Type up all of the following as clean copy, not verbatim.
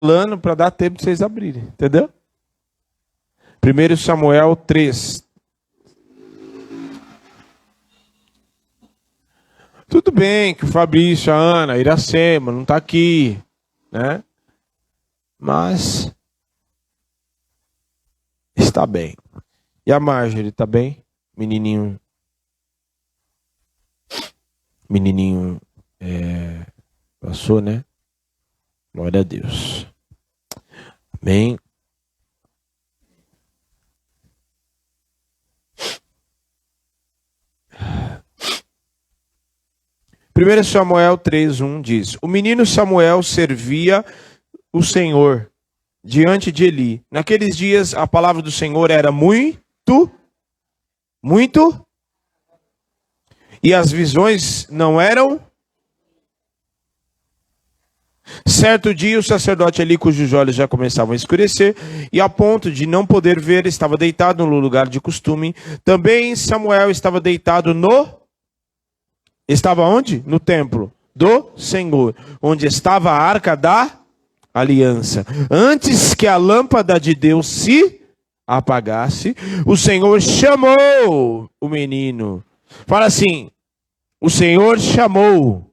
falando para dar tempo de vocês abrirem, entendeu? 1 Samuel 3. Tudo bem que o Fabrício, a Ana, a Iracema não está aqui, né? Mas está bem. E a Marjorie, está bem? Menininho passou, né? Glória a Deus. Amém. Primeiro Samuel 3:1 diz: o menino Samuel servia o Senhor diante de Eli. Naqueles dias a palavra do Senhor era muito, e as visões não eram. Certo dia o sacerdote Eli, cujos olhos já começavam a escurecer, e a ponto de não poder ver, estava deitado no lugar de costume. Também Samuel estava deitado Estava onde? No templo do Senhor, onde estava a arca da aliança. Antes que a lâmpada de Deus se apagasse, o Senhor chamou o menino. Fala assim: o Senhor chamou.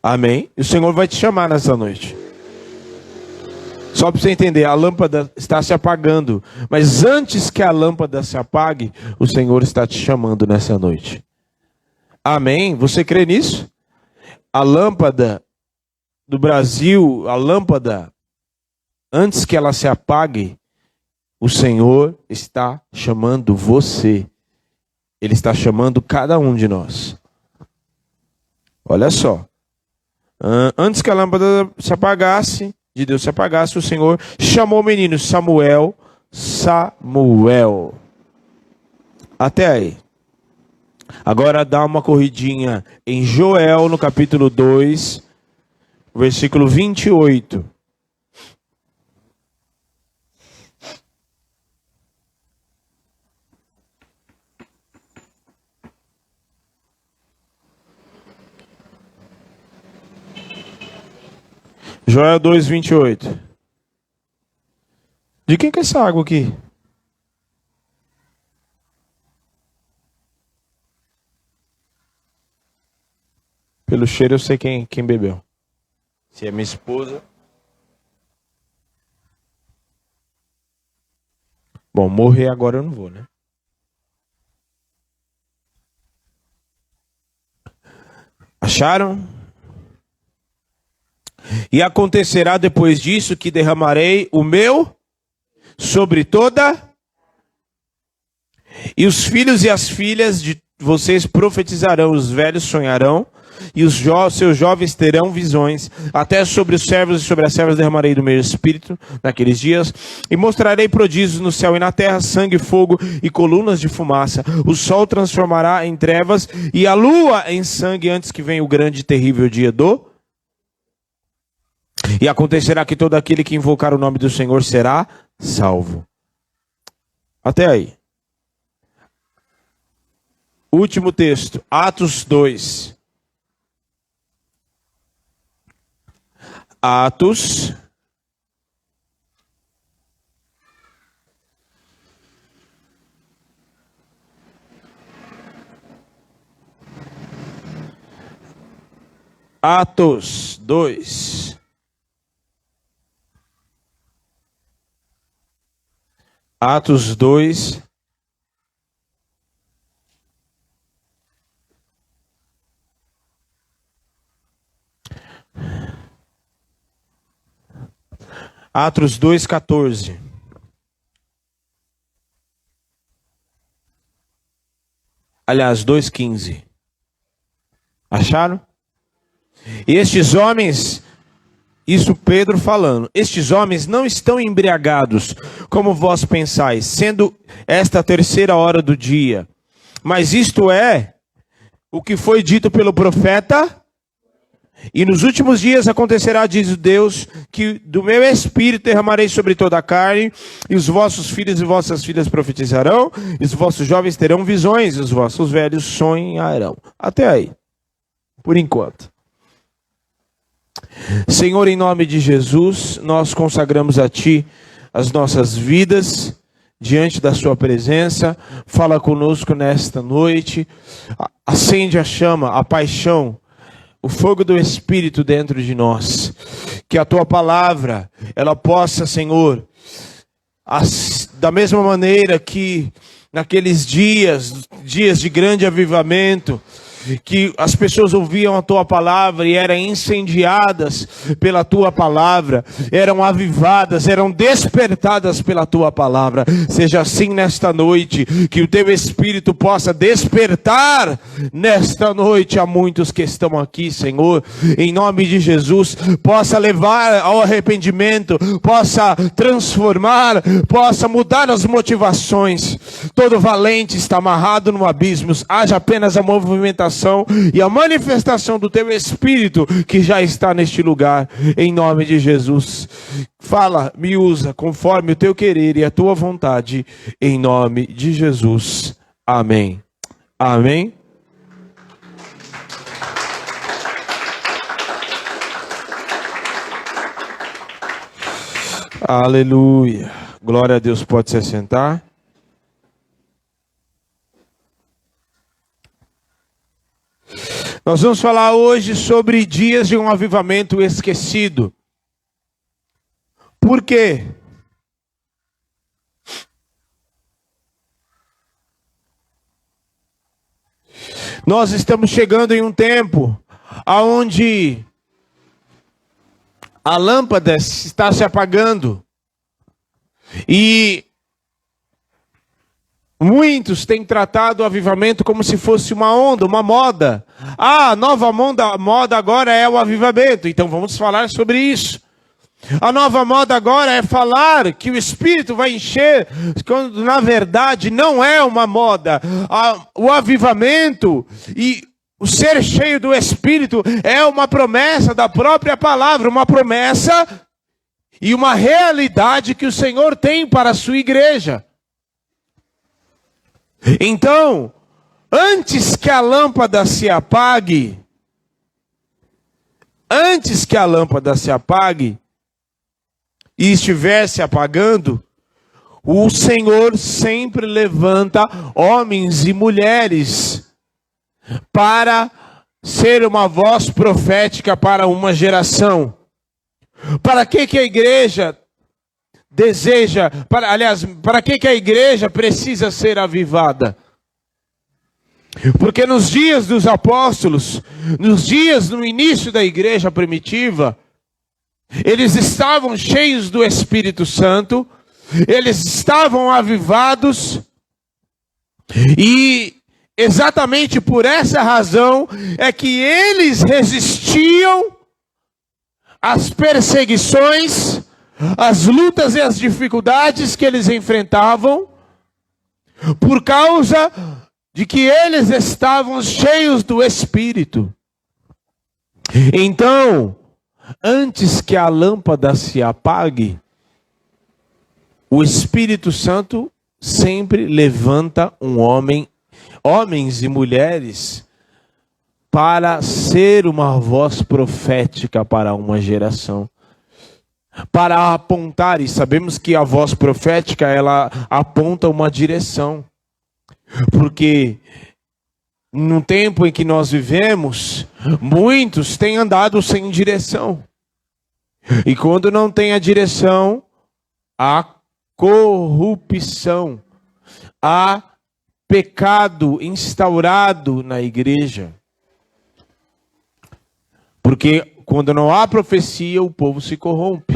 Amém? E o Senhor vai te chamar nessa noite. Só para você entender, a lâmpada está se apagando. Mas antes que a lâmpada se apague, o Senhor está te chamando nessa noite. Amém? Você crê nisso? A lâmpada do Brasil, a lâmpada, antes que ela se apague, o Senhor está chamando você. Ele está chamando cada um de nós. Olha só. Antes que a lâmpada se apagasse, de Deus se apagasse, o Senhor chamou o menino Samuel. Até aí. Agora dá uma corridinha em Joel, no capítulo 2, versículo 28. Joel 2, 28. De quem que é essa água aqui? Pelo cheiro eu sei quem bebeu. Se é minha esposa. Bom, morrer agora eu não vou, né? Acharam? E acontecerá depois disso que derramarei o meu sobre toda. E os filhos e as filhas de vocês profetizarão, os velhos sonharão, e os seus jovens terão visões. Até sobre os servos e sobre as servas derramarei do meu espírito naqueles dias, e mostrarei prodígios no céu e na terra, sangue, fogo e colunas de fumaça. O sol transformará em trevas e a lua em sangue antes que venha o grande e terrível dia do... E acontecerá que todo aquele que invocar o nome do Senhor será salvo. Até aí. Último texto, Atos 2. Atos 2. Atos 2. Atos 2:14. Aliás, 2:15. Acharam? Estes homens, isso Pedro falando, estes homens não estão embriagados, como vós pensais, sendo esta a terceira hora do dia. Mas isto é o que foi dito pelo profeta. E nos últimos dias acontecerá, diz Deus, que do meu espírito derramarei sobre toda a carne, e os vossos filhos e vossas filhas profetizarão, e os vossos jovens terão visões, e os vossos velhos sonharão. Até aí, por enquanto. Senhor, em nome de Jesus, nós consagramos a Ti as nossas vidas diante da Sua presença. Fala conosco nesta noite, acende a chama, a paixão, o fogo do Espírito dentro de nós. Que a Tua palavra, ela possa, Senhor, da mesma maneira que naqueles dias de grande avivamento, que as pessoas ouviam a Tua palavra e eram incendiadas pela Tua palavra, eram avivadas, eram despertadas pela Tua palavra. Seja assim nesta noite, que o Teu Espírito possa despertar nesta noite a muitos que estão aqui, Senhor, em nome de Jesus, possa levar ao arrependimento, possa transformar, possa mudar as motivações. Todo valente está amarrado no abismo, haja apenas a movimentação e a manifestação do Teu Espírito que já está neste lugar, em nome de Jesus. Fala, me usa conforme o Teu querer e a Tua vontade, em nome de Jesus. Amém. Amém. Aleluia. Glória a Deus. Pode se assentar. Nós vamos falar hoje sobre dias de um avivamento esquecido. Por quê? Nós estamos chegando em um tempo onde a lâmpada está se apagando. E muitos têm tratado o avivamento como se fosse uma onda, uma moda. A nova moda agora é o avivamento. Então vamos falar sobre isso. A nova moda agora é falar que o Espírito vai encher, quando na verdade não é uma moda. O avivamento e o ser cheio do Espírito é uma promessa da própria palavra, uma promessa e uma realidade que o Senhor tem para a sua igreja. Então, antes que a lâmpada se apague, e estivesse apagando, o Senhor sempre levanta homens e mulheres para ser uma voz profética para uma geração. Para que a igreja deseja, para que a igreja precisa ser avivada? Porque nos dias dos apóstolos, no início da igreja primitiva, eles estavam cheios do Espírito Santo, eles estavam avivados, e exatamente por essa razão é que eles resistiam às perseguições, às lutas e às dificuldades que eles enfrentavam, por causa de que eles estavam cheios do Espírito. Então, antes que a lâmpada se apague, o Espírito Santo sempre levanta homens e mulheres, para ser uma voz profética para uma geração. Para apontar, e sabemos que a voz profética, ela aponta uma direção. Porque no tempo em que nós vivemos, muitos têm andado sem direção. E quando não tem a direção, há corrupção, há pecado instaurado na igreja. Porque quando não há profecia, o povo se corrompe.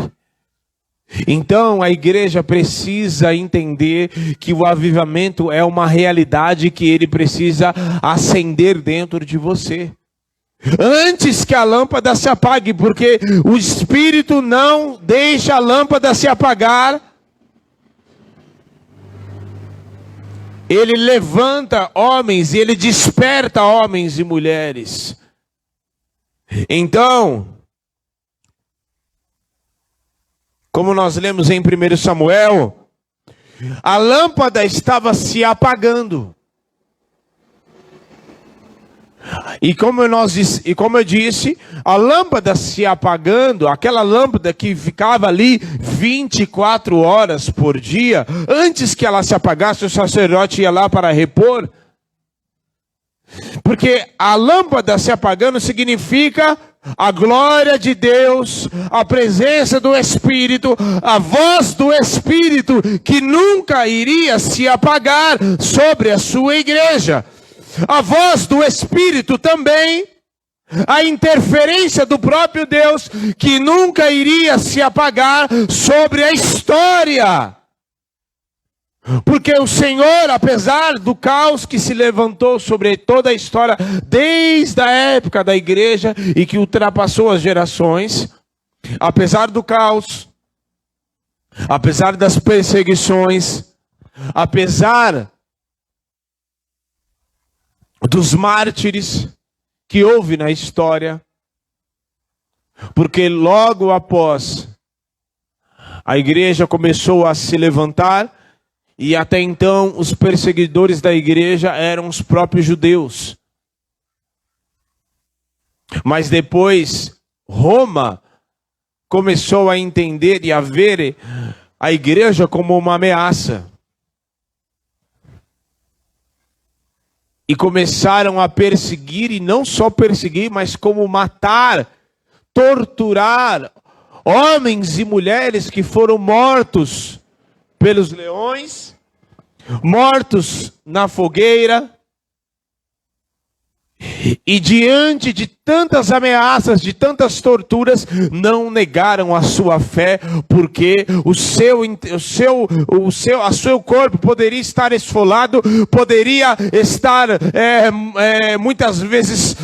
Então a igreja precisa entender que o avivamento é uma realidade que ele precisa acender dentro de você. Antes que a lâmpada se apague, porque o Espírito não deixa a lâmpada se apagar. Ele levanta homens e ele desperta homens e mulheres. Então, como nós lemos em 1 Samuel, a lâmpada estava se apagando. E como eu disse, a lâmpada se apagando, aquela lâmpada que ficava ali 24 horas por dia, antes que ela se apagasse, o sacerdote ia lá para repor. Porque a lâmpada se apagando significa a glória de Deus, a presença do Espírito, a voz do Espírito que nunca iria se apagar sobre a sua igreja. A voz do Espírito também, a interferência do próprio Deus que nunca iria se apagar sobre a história. Porque o Senhor, apesar do caos que se levantou sobre toda a história, desde a época da igreja e que ultrapassou as gerações, apesar do caos, apesar das perseguições, apesar dos mártires que houve na história, porque logo após a igreja começou a se levantar, e até então os perseguidores da igreja eram os próprios judeus. Mas depois Roma começou a entender e a ver a igreja como uma ameaça. E começaram a perseguir, e não só perseguir, mas como matar, torturar homens e mulheres que foram mortos pelos leões, mortos na fogueira. E diante de tantas ameaças, de tantas torturas, não negaram a sua fé, porque o seu corpo poderia estar esfolado, poderia estar muitas vezes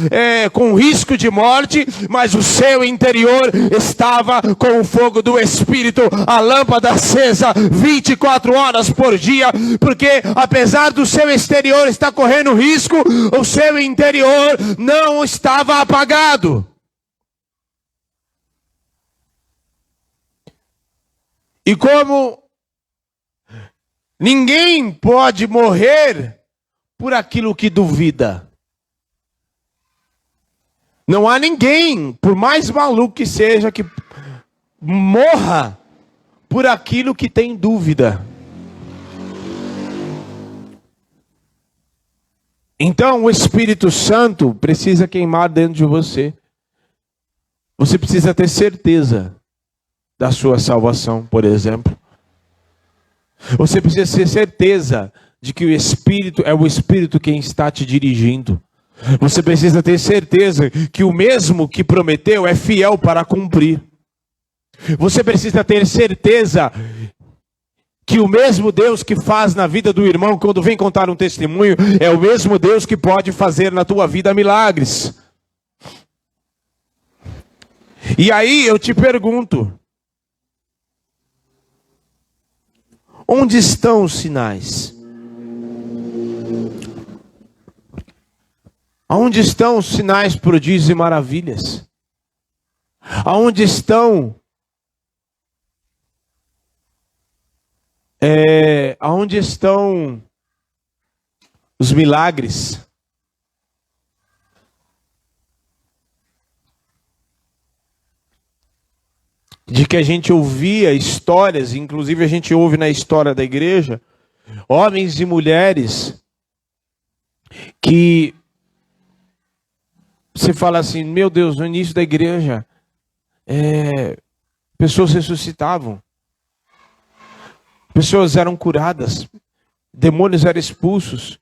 com risco de morte, mas o seu interior estava com o fogo do Espírito, a lâmpada acesa 24 horas por dia, porque apesar do seu exterior estar correndo risco, o seu interior não estava apagado. E como ninguém pode morrer por aquilo que duvida. Não há ninguém, por mais maluco que seja, que morra por aquilo que tem dúvida. Então o Espírito Santo precisa queimar dentro de você. Você precisa ter certeza da sua salvação, por exemplo. Você precisa ter certeza de que o Espírito é o Espírito quem está te dirigindo. Você precisa ter certeza que o mesmo que prometeu é fiel para cumprir. Você precisa ter certeza que o mesmo Deus que faz na vida do irmão quando vem contar um testemunho, é o mesmo Deus que pode fazer na tua vida milagres. E aí eu te pergunto, onde estão os sinais? Aonde estão os sinais, prodígios e maravilhas? Aonde estão aonde estão os milagres? De que a gente ouvia histórias, inclusive a gente ouve na história da igreja, homens e mulheres que você fala assim, meu Deus, no início da igreja, pessoas ressuscitavam. Pessoas eram curadas, demônios eram expulsos.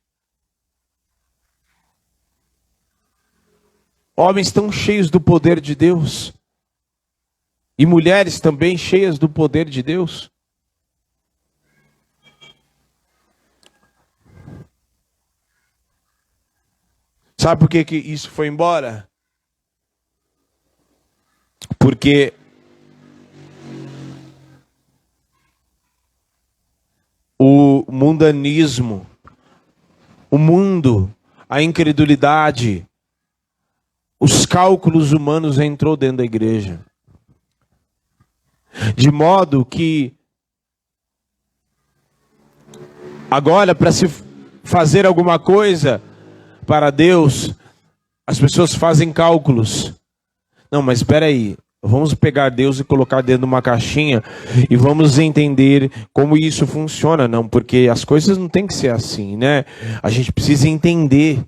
Homens tão cheios do poder de Deus. E mulheres também cheias do poder de Deus. Sabe por que isso foi embora? Porque o mundanismo, o mundo, a incredulidade, os cálculos humanos entrou dentro da igreja. De modo que agora, para se fazer alguma coisa para Deus, As pessoas fazem cálculos. Não, mas espera aí. Vamos pegar Deus e colocar dentro de uma caixinha e vamos entender como isso funciona. Não, porque as coisas não tem que ser assim, né? A gente precisa entender.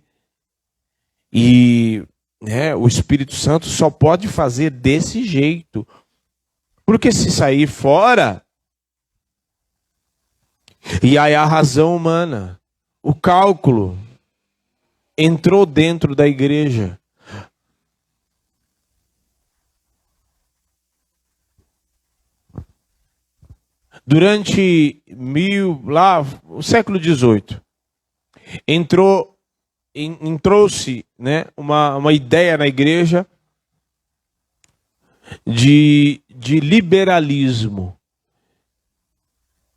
E o Espírito Santo só pode fazer desse jeito. Porque se sair fora, e aí a razão humana, o cálculo, entrou dentro da igreja. Durante o século XVIII, entrou-se, uma ideia na igreja de liberalismo,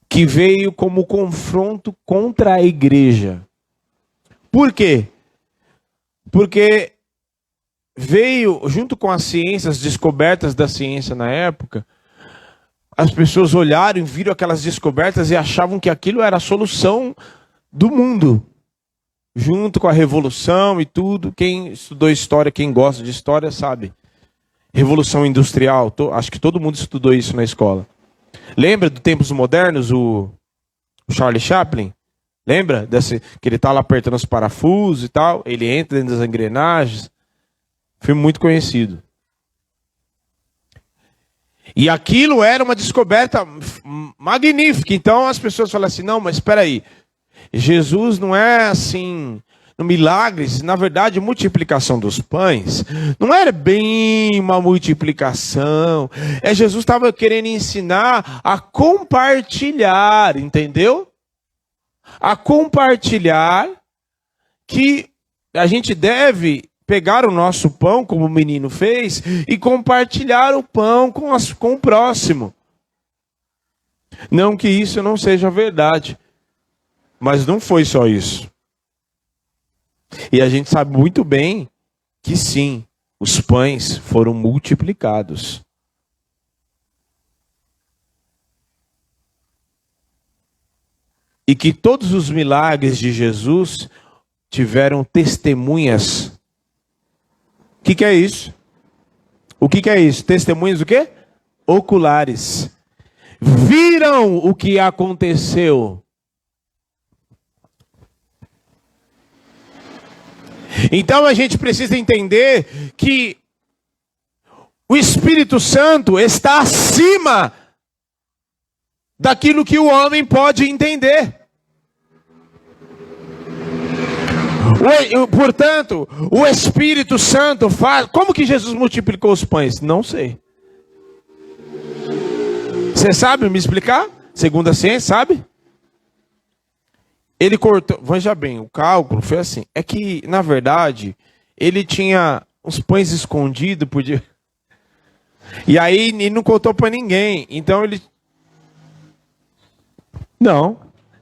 que veio como confronto contra a igreja. Por quê? Porque veio, junto com as ciências, as descobertas da ciência na época, as pessoas olharam e viram aquelas descobertas e achavam que aquilo era a solução do mundo. Junto com a revolução e tudo, quem estudou história, quem gosta de história sabe. Revolução industrial, acho que todo mundo estudou isso na escola. Lembra dos tempos modernos, o Charlie Chaplin? Lembra? Que ele está lá apertando os parafusos e tal, ele entra dentro das engrenagens. Filme muito conhecido. E aquilo era uma descoberta magnífica. Então as pessoas falam assim, não, mas espera aí. Jesus não é assim, no milagres, na verdade, multiplicação dos pães, não era bem uma multiplicação. Jesus estava querendo ensinar a compartilhar, entendeu? A compartilhar, que a gente deve pegar o nosso pão, como o menino fez, e compartilhar o pão com o próximo. Não que isso não seja verdade, mas não foi só isso. E a gente sabe muito bem que sim, os pães foram multiplicados. E que todos os milagres de Jesus tiveram testemunhas. O que é isso? O que é isso? Testemunhas do quê? Oculares. Viram o que aconteceu. Então a gente precisa entender que o Espírito Santo está acima daquilo que o homem pode entender. Portanto, o Espírito Santo faz... Como que Jesus multiplicou os pães? Não sei. Você sabe me explicar? Segundo a ciência, sabe? Ele cortou... Veja bem, o cálculo foi assim. É que, na verdade, ele tinha uns pães escondidos por dia. E aí ele não contou para ninguém. Então ele...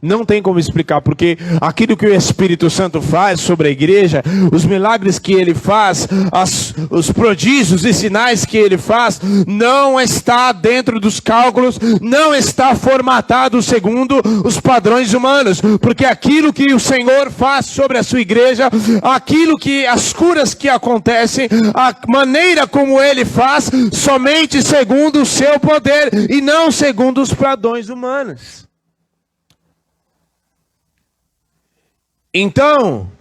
Não tem como explicar, porque aquilo que o Espírito Santo faz sobre a igreja, os milagres que ele faz, os prodígios e sinais que ele faz, não está dentro dos cálculos, não está formatado segundo os padrões humanos, porque aquilo que o Senhor faz sobre a sua igreja, as curas que acontecem, a maneira como ele faz, somente segundo o seu poder e não segundo os padrões humanos. Então,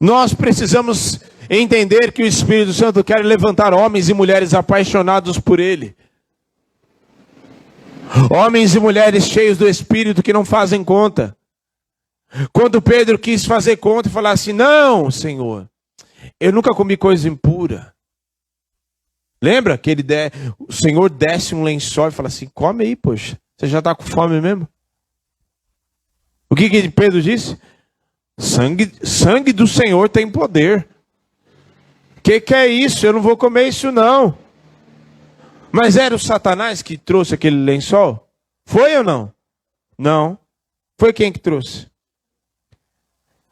nós precisamos entender que o Espírito Santo quer levantar homens e mulheres apaixonados por Ele. Homens e mulheres cheios do Espírito que não fazem conta. Quando Pedro quis fazer conta e falar assim, não, Senhor, eu nunca comi coisa impura. Lembra que o Senhor desce um lençol e fala assim, come aí, poxa, você já está com fome mesmo? O que Pedro disse? Sangue do Senhor tem poder. Que é isso? Eu não vou comer isso não. Mas era o Satanás que trouxe aquele lençol? Foi ou não? Não. Foi quem que trouxe?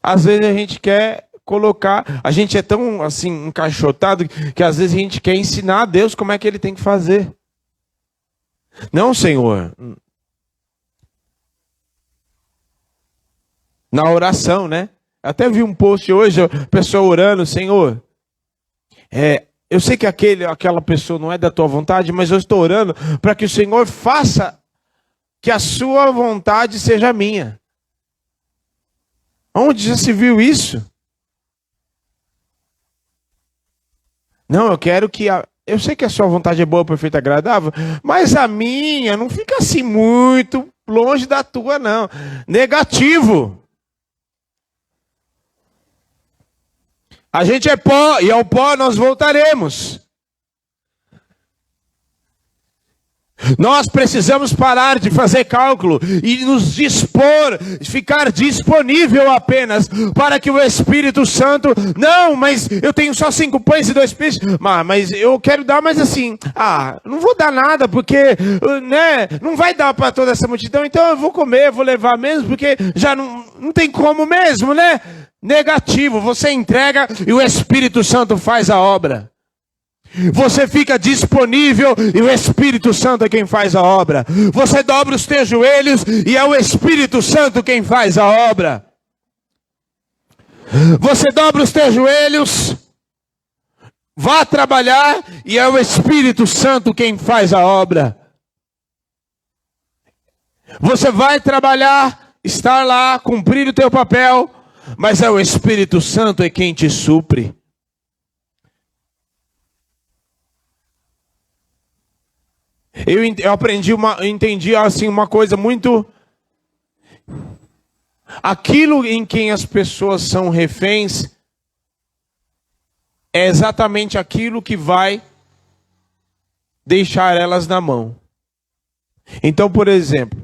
Às vezes a gente quer colocar, a gente é tão assim encaixotado que às vezes a gente quer ensinar a Deus como é que ele tem que fazer. Não, Senhor. Na oração, né? Até vi um post hoje, a pessoa orando, Senhor, eu sei que aquela pessoa não é da tua vontade, mas eu estou orando para que o Senhor faça que a sua vontade seja minha. Onde já se viu isso? Não, eu quero que eu sei que a sua vontade é boa, perfeita, agradável, mas a minha não fica assim muito longe da tua, não. Negativo. A gente é pó e ao pó nós voltaremos. Nós precisamos parar de fazer cálculo e nos dispor, ficar disponível apenas para que o Espírito Santo, não, mas eu tenho só 5 pães e 2 peixes, mas eu quero dar, mas assim, não vou dar nada, porque, né, não vai dar para toda essa multidão, então eu vou comer, vou levar mesmo, porque já não tem como mesmo, né? Negativo, você entrega e o Espírito Santo faz a obra. Você fica disponível e o Espírito Santo é quem faz a obra. Você dobra os teus joelhos e é o Espírito Santo quem faz a obra. Você dobra os teus joelhos, vá trabalhar e é o Espírito Santo quem faz a obra. Você vai trabalhar, estar lá, cumprir o teu papel, mas é o Espírito Santo é quem te supre. Eu entendi assim uma coisa muito. Aquilo em quem as pessoas são reféns é exatamente aquilo que vai deixar elas na mão. Então, por exemplo,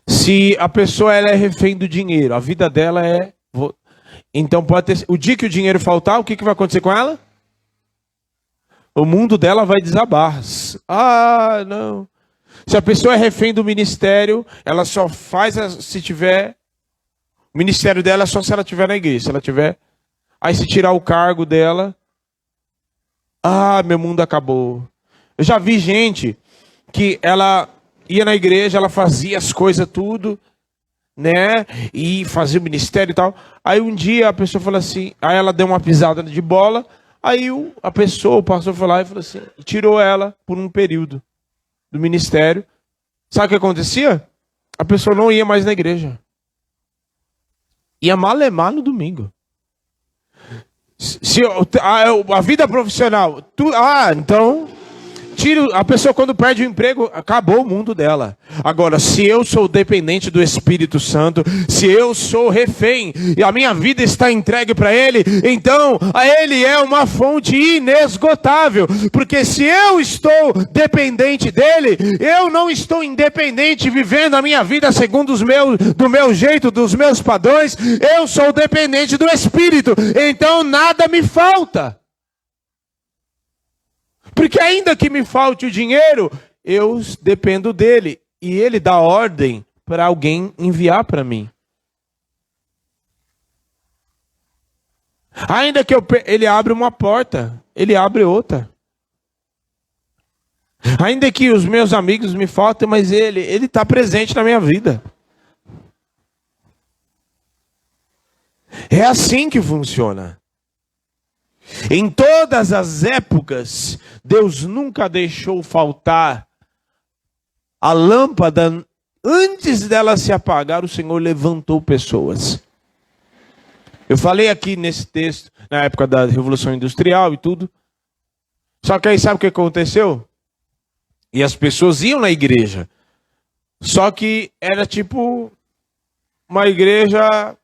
se a pessoa ela é refém do dinheiro, a vida dela é. Então pode ter. O dia que o dinheiro faltar, o que vai acontecer com ela? O mundo dela vai desabar. Não. Se a pessoa é refém do ministério, ela só faz se tiver. O ministério dela é só se ela estiver na igreja. Se ela tiver. Aí se tirar o cargo dela. Meu mundo acabou. Eu já vi gente que ela ia na igreja, ela fazia as coisas tudo, né? E fazia o ministério e tal. Aí um dia a pessoa falou assim. Aí ela deu uma pisada de bola. Aí a pessoa, o pastor foi lá e falou assim, tirou ela por um período do ministério. Sabe o que acontecia? A pessoa não ia mais na igreja. Ia malemar no domingo. A vida profissional, então... A pessoa quando perde o emprego, acabou o mundo dela. Agora, se eu sou dependente do Espírito Santo, se eu sou refém e a minha vida está entregue para Ele, então Ele é uma fonte inesgotável. Porque se eu estou dependente dEle, eu não estou independente vivendo a minha vida segundo do meu jeito, dos meus padrões. Eu sou dependente do Espírito, então nada me falta. Porque ainda que me falte o dinheiro, eu dependo dele. E ele dá ordem para alguém enviar para mim. Ainda que ele abre uma porta, ele abre outra. Ainda que os meus amigos me faltem, mas ele está presente na minha vida. É assim que funciona. Em todas as épocas, Deus nunca deixou faltar a lâmpada. Antes dela se apagar, o Senhor levantou pessoas. Eu falei aqui nesse texto, na época da Revolução Industrial e tudo. Só que aí sabe o que aconteceu? E as pessoas iam na igreja. Só que era tipo uma igreja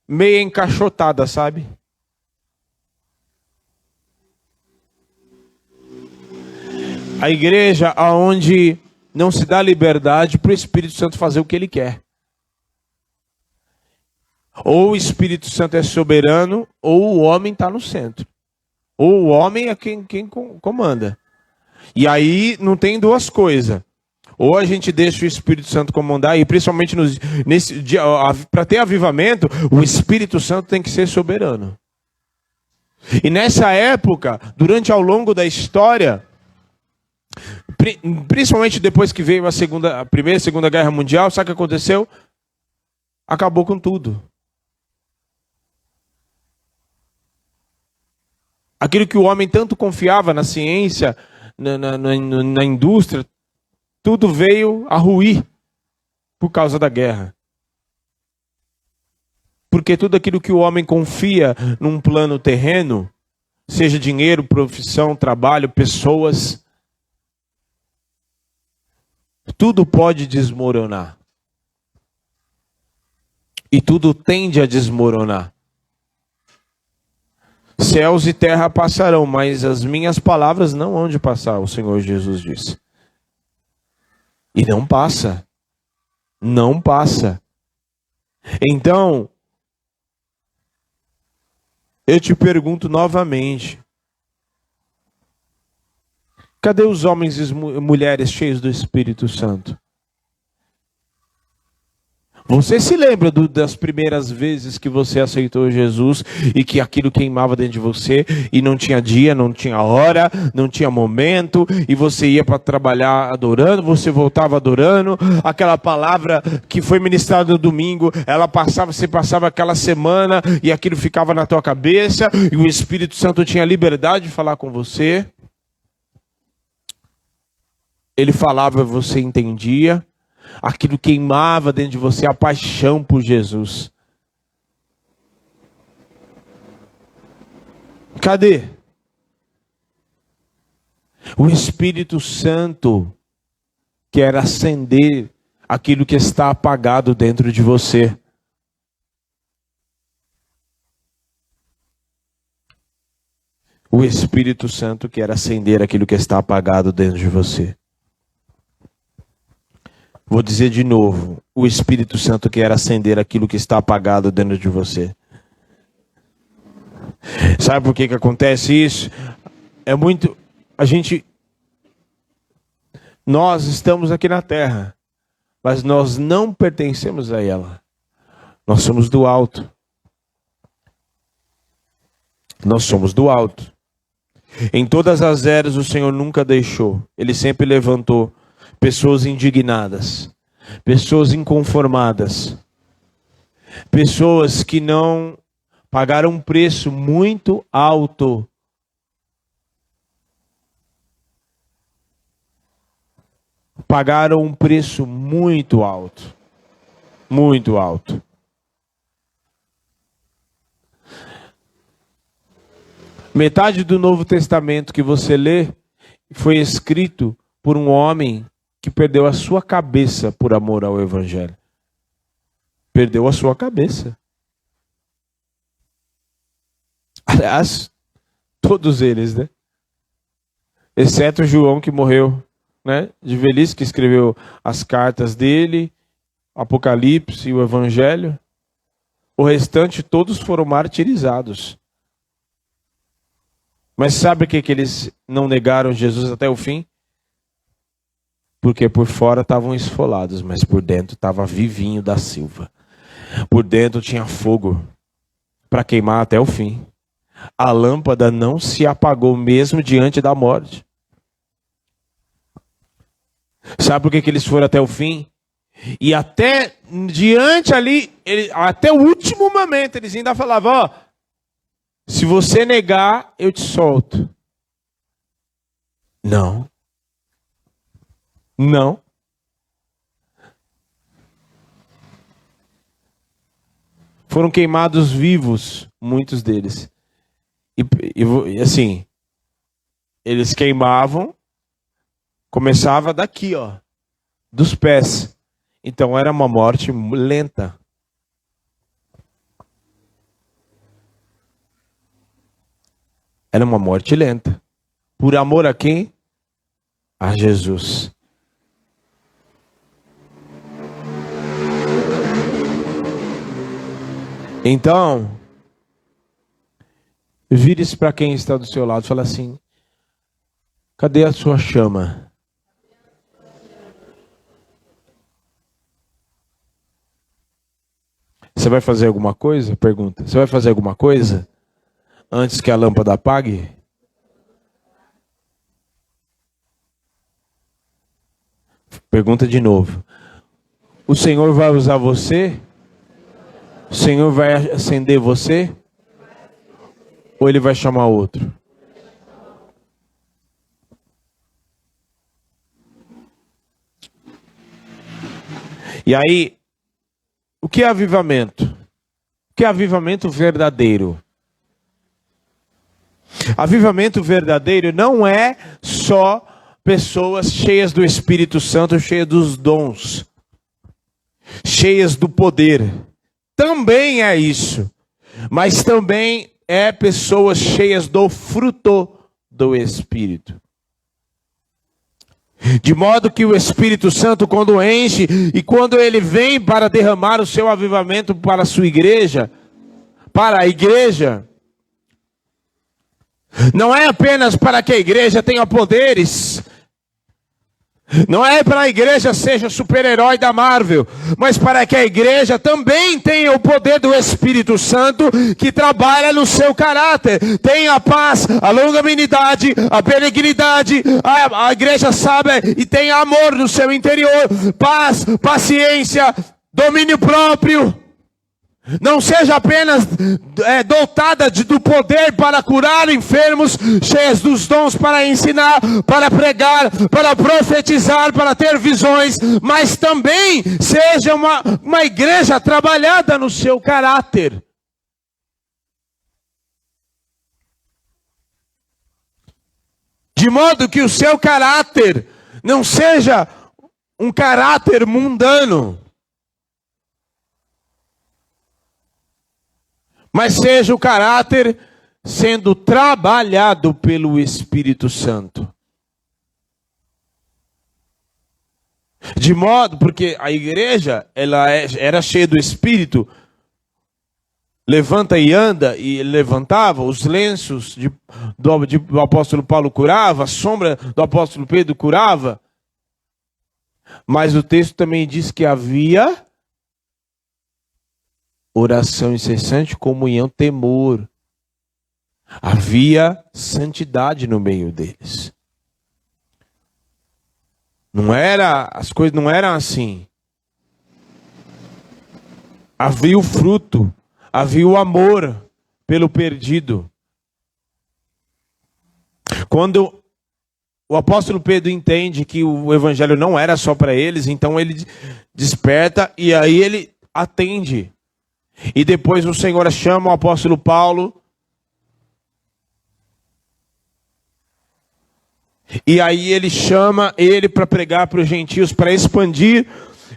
meio encaixotada, sabe? A igreja onde não se dá liberdade para o Espírito Santo fazer o que ele quer. Ou o Espírito Santo é soberano, ou o homem está no centro. Ou o homem é quem comanda. E aí não tem duas coisas. Ou a gente deixa o Espírito Santo comandar, e principalmente nesse dia, para ter avivamento, o Espírito Santo tem que ser soberano. E nessa época, ao longo da história, principalmente depois que veio a Primeira e Segunda Guerra Mundial, sabe o que aconteceu? acabou com tudo. Aquilo que o homem tanto confiava na ciência, na indústria, tudo veio a ruir por causa da guerra. Porque tudo aquilo que o homem confia num plano terreno, seja dinheiro, profissão, trabalho, pessoas, tudo pode desmoronar. E tudo tende a desmoronar. Céus e terra passarão, mas as minhas palavras não hão de passar, o Senhor Jesus disse. E não passa. Não passa. Então, eu te pergunto novamente: cadê os homens e mulheres cheios do Espírito Santo? Você se lembra das primeiras vezes que você aceitou Jesus e que aquilo queimava dentro de você e não tinha dia, não tinha hora, não tinha momento, e você ia para trabalhar adorando, você voltava adorando, aquela palavra que foi ministrada no domingo, ela passava, você passava aquela semana e aquilo ficava na tua cabeça e o Espírito Santo tinha liberdade de falar com você. Ele falava, você entendia. Aquilo queimava dentro de você, a paixão por Jesus. Cadê? O Espírito Santo quer acender aquilo que está apagado dentro de você. O Espírito Santo quer acender aquilo que está apagado dentro de você. Vou dizer de novo, o Espírito Santo quer acender aquilo que está apagado dentro de você. Sabe por que acontece isso? É muito... Nós estamos aqui na terra, mas nós não pertencemos a ela. Nós somos do alto. Nós somos do alto. Em todas as eras o Senhor nunca deixou. Ele sempre levantou pessoas indignadas, pessoas inconformadas, pessoas que não pagaram um preço muito alto. Pagaram um preço muito alto. Muito alto. Metade do Novo Testamento que você lê foi escrito por um homem que perdeu a sua cabeça por amor ao Evangelho. Perdeu a sua cabeça. Aliás, todos eles, né? Exceto João, que morreu, né, de velhice, que escreveu as cartas dele, Apocalipse e o Evangelho. O restante, todos foram martirizados. Mas sabe o que eles não negaram Jesus até o fim? Porque por fora estavam esfolados, mas por dentro estava vivinho da Silva. Por dentro tinha fogo para queimar até o fim. A lâmpada não se apagou mesmo diante da morte. Sabe por que eles foram até o fim? E até diante ali, até o último momento, eles ainda falavam, ó, se você negar, eu te solto. Não. Não. Foram queimados vivos, muitos deles. E assim, eles queimavam, começava daqui, ó, dos pés. Então era uma morte lenta. Era uma morte lenta. Por amor a quem? A Jesus. Então, vire-se para quem está do seu lado e fala assim, cadê a sua chama? Você vai fazer alguma coisa? Pergunta. Você vai fazer alguma coisa antes que a lâmpada apague? Pergunta de novo. O Senhor vai usar você O Senhor vai acender você? Ou Ele vai chamar outro? E aí, o que é avivamento? O que é avivamento verdadeiro? Avivamento verdadeiro não é só pessoas cheias do Espírito Santo, cheias dos dons, cheias do poder. Também é isso. Mas também é pessoas cheias do fruto do Espírito. De modo que o Espírito Santo, quando enche e quando ele vem para derramar o seu avivamento para a sua igreja, para a igreja, não é apenas para que a igreja tenha poderes, não é para a igreja seja super-herói da Marvel, mas para que a igreja também tenha o poder do Espírito Santo que trabalha no seu caráter. Tenha a paz, a longanimidade, a benignidade, a igreja sabe e tenha amor no seu interior, paz, paciência, domínio próprio. Não seja apenas dotada do poder para curar enfermos, cheias dos dons para ensinar, para pregar, para profetizar, para ter visões, mas também seja uma igreja trabalhada no seu caráter. De modo que o seu caráter não seja um caráter mundano, mas seja o caráter sendo trabalhado pelo Espírito Santo. De modo, porque a igreja era cheia do Espírito, levanta e anda, e ele levantava, os lenços do apóstolo Paulo curava, a sombra do apóstolo Pedro curava, mas o texto também diz que havia oração incessante, comunhão, temor. Havia santidade no meio deles. As coisas não eram assim. Havia o fruto, havia o amor pelo perdido. Quando o apóstolo Pedro entende que o evangelho não era só para eles, então ele desperta e aí ele atende. E depois o Senhor chama o apóstolo Paulo. E aí ele chama ele para pregar para os gentios, para expandir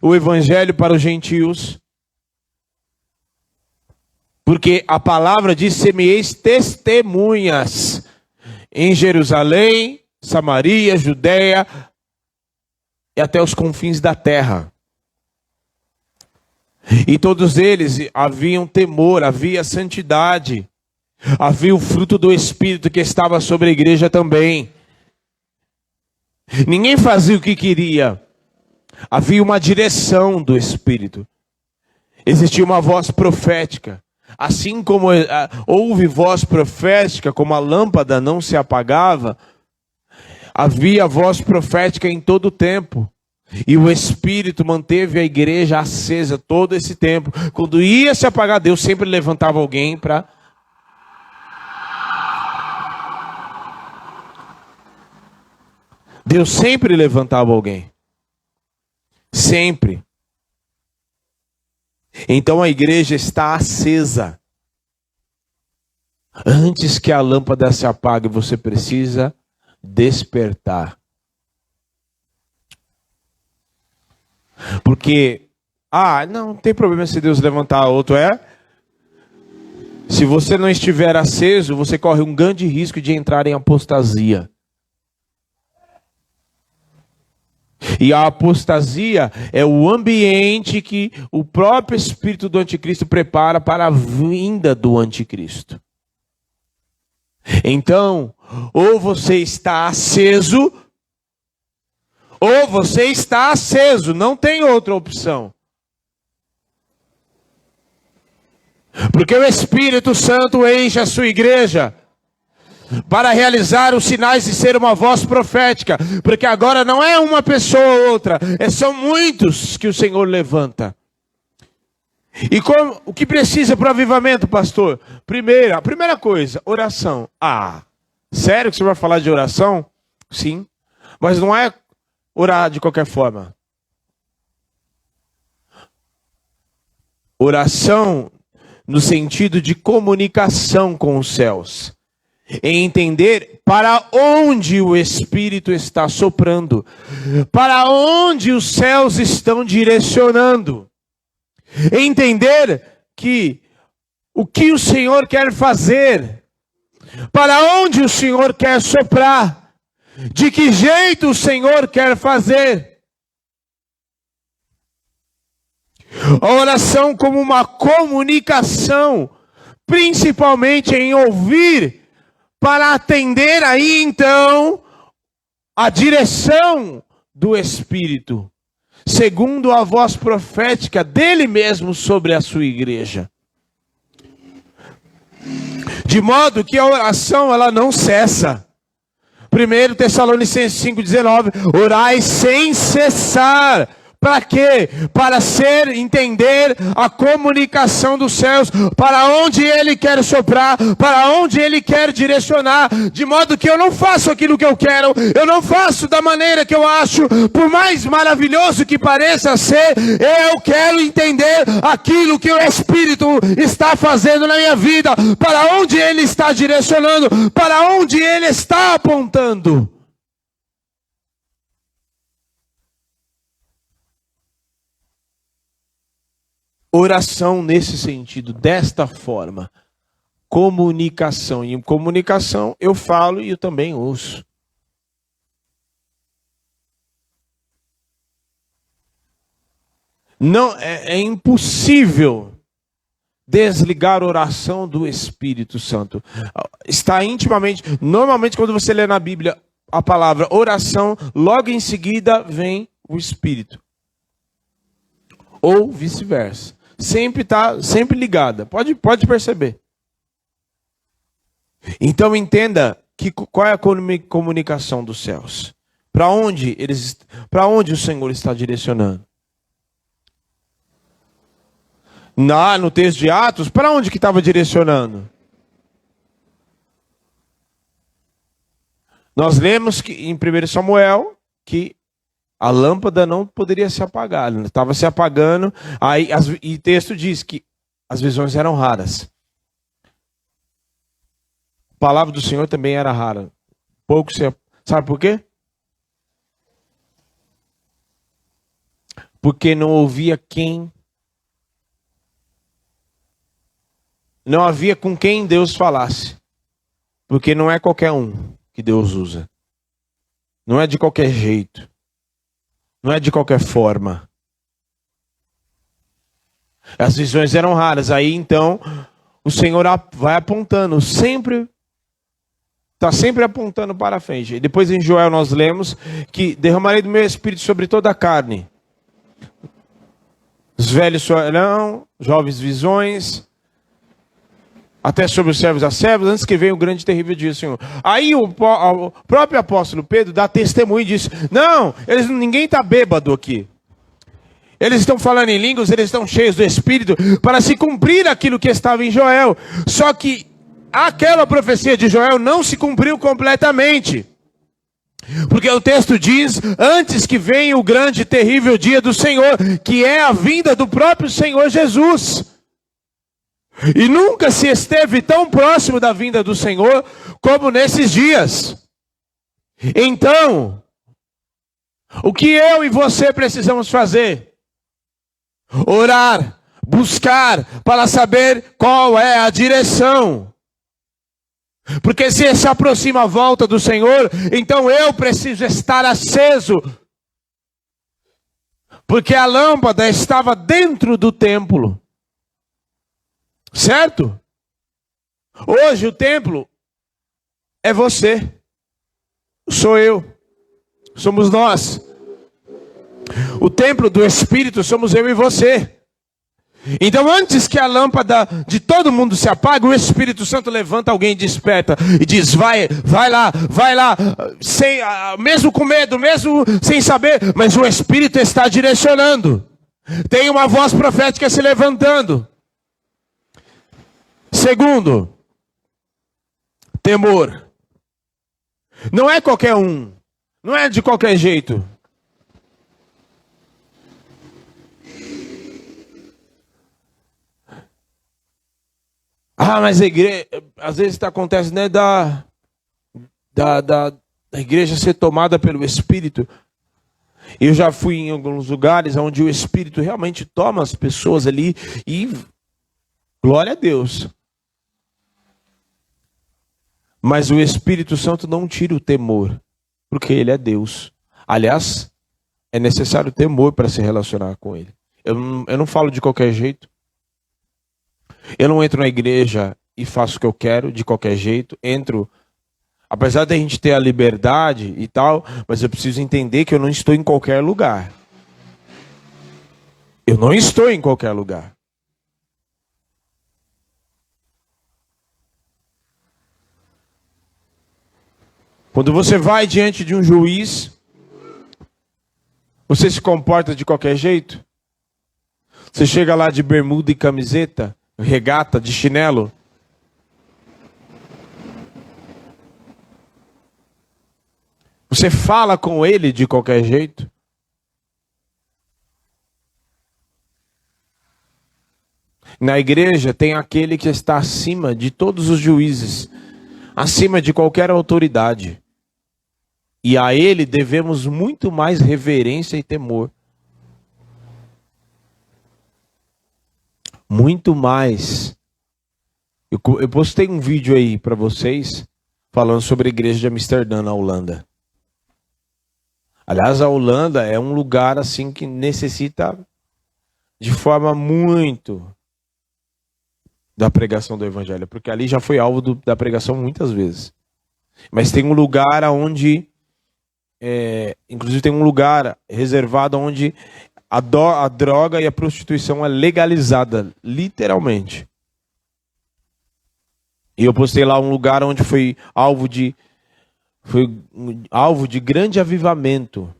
o evangelho para os gentios. Porque a palavra diz: semeeis testemunhas em Jerusalém, Samaria, Judeia e até os confins da terra. E todos eles haviam temor, havia santidade, havia o fruto do Espírito que estava sobre a igreja também. Ninguém fazia o que queria, havia uma direção do Espírito. Existia uma voz profética. Assim como houve voz profética, como a lâmpada não se apagava, havia voz profética em todo o tempo. E o Espírito manteve a igreja acesa todo esse tempo. Quando ia se apagar, Deus sempre levantava alguém para... Deus sempre levantava alguém. Sempre. Então a igreja está acesa. Antes que a lâmpada se apague, você precisa despertar. Porque, não tem problema se Deus levantar outro, se você não estiver aceso, você corre um grande risco de entrar em apostasia. E a apostasia é o ambiente que o próprio espírito do anticristo prepara para a vinda do anticristo. Então, ou você está aceso, ou você está aceso, não tem outra opção. Porque o Espírito Santo enche a sua igreja para realizar os sinais de ser uma voz profética. Porque agora não é uma pessoa ou outra, são muitos que o Senhor levanta. E o que precisa para o avivamento, pastor? A primeira coisa, oração. Sério que você vai falar de oração? Sim. Mas não é orar de qualquer forma. Oração no sentido de comunicação com os céus. Em entender para onde o Espírito está soprando. Para onde os céus estão direcionando. Entender que o que o Senhor quer fazer, para onde o Senhor quer soprar, de que jeito o Senhor quer fazer. A oração como uma comunicação, principalmente em ouvir, para atender aí então a direção do Espírito. Segundo a voz profética dele mesmo sobre a sua igreja. De modo que a oração ela não cessa. 1 Tessalonicenses 5,19, orai sem cessar. Para quê? Para entender a comunicação dos céus, para onde Ele quer soprar, para onde Ele quer direcionar, de modo que eu não faço aquilo que eu quero, eu não faço da maneira que eu acho, por mais maravilhoso que pareça ser, eu quero entender aquilo que o Espírito está fazendo na minha vida, para onde Ele está direcionando, para onde Ele está apontando. Oração nesse sentido, desta forma. Comunicação. E em comunicação eu falo e eu também ouço. Não, é impossível desligar a oração do Espírito Santo. Está intimamente, normalmente quando você lê na Bíblia a palavra oração, logo em seguida vem o Espírito. Ou vice-versa. Sempre ligada. Pode perceber. Então entenda qual é a comunicação dos céus. Para onde o Senhor está direcionando? No texto de Atos, para onde que estava direcionando? Nós lemos que em 1 Samuel que a lâmpada não poderia se apagar, estava se apagando, e o texto diz que as visões eram raras. A palavra do Senhor também era rara. Sabe por quê? Porque não havia com quem Deus falasse. Porque não é qualquer um que Deus usa. Não é de qualquer jeito. Não é de qualquer forma. As visões eram raras. Aí então o Senhor vai apontando. Está sempre apontando para frente. E depois em Joel nós lemos que derramarei do meu espírito sobre toda a carne. Os velhos sonharão, jovens visões, até sobre os servos e as servas, antes que venha o grande e terrível dia do Senhor. Aí o próprio apóstolo Pedro dá testemunho e diz, não, ninguém está bêbado aqui. Eles estão falando em línguas, eles estão cheios do Espírito, para se cumprir aquilo que estava em Joel. Só que aquela profecia de Joel não se cumpriu completamente. Porque o texto diz, antes que venha o grande e terrível dia do Senhor, que é a vinda do próprio Senhor Jesus. E nunca se esteve tão próximo da vinda do Senhor como nesses dias. Então, o que eu e você precisamos fazer? Orar, buscar para saber qual é a direção. Porque se aproxima a volta do Senhor, então eu preciso estar aceso. Porque a lâmpada estava dentro do templo. Certo? Hoje o templo é você, sou eu, somos nós. O templo do Espírito somos eu e você. Então antes que a lâmpada de todo mundo se apague, o Espírito Santo levanta alguém e desperta e diz, vai lá, mesmo com medo, mesmo sem saber, mas o Espírito está direcionando. Tem uma voz profética se levantando. Segundo, temor. Não é qualquer um. Não é de qualquer jeito. Mas a igreja, às vezes acontece, né, da igreja ser tomada pelo Espírito. Eu já fui em alguns lugares onde o Espírito realmente toma as pessoas ali e glória a Deus. Mas o Espírito Santo não tira o temor, porque Ele é Deus. Aliás, é necessário temor para se relacionar com Ele. Eu não falo de qualquer jeito. Eu não entro na igreja e faço o que eu quero de qualquer jeito. Entro, apesar da gente ter a liberdade e tal, mas eu preciso entender que eu não estou em qualquer lugar. Eu não estou em qualquer lugar. Quando você vai diante de um juiz, você se comporta de qualquer jeito? Você chega lá de bermuda e camiseta, regata, de chinelo? Você fala com ele de qualquer jeito? Na igreja tem aquele que está acima de todos os juízes, acima de qualquer autoridade. E a ele devemos muito mais reverência e temor. Muito mais. Eu postei um vídeo aí para vocês falando sobre a igreja de Amsterdã, na Holanda. Aliás, a Holanda é um lugar assim que necessita de forma muito da pregação do evangelho, porque ali já foi alvo da pregação muitas vezes. Mas tem um lugar onde, inclusive tem um lugar reservado onde a droga e a prostituição é legalizada, literalmente. E eu postei lá um lugar onde foi alvo de grande avivamento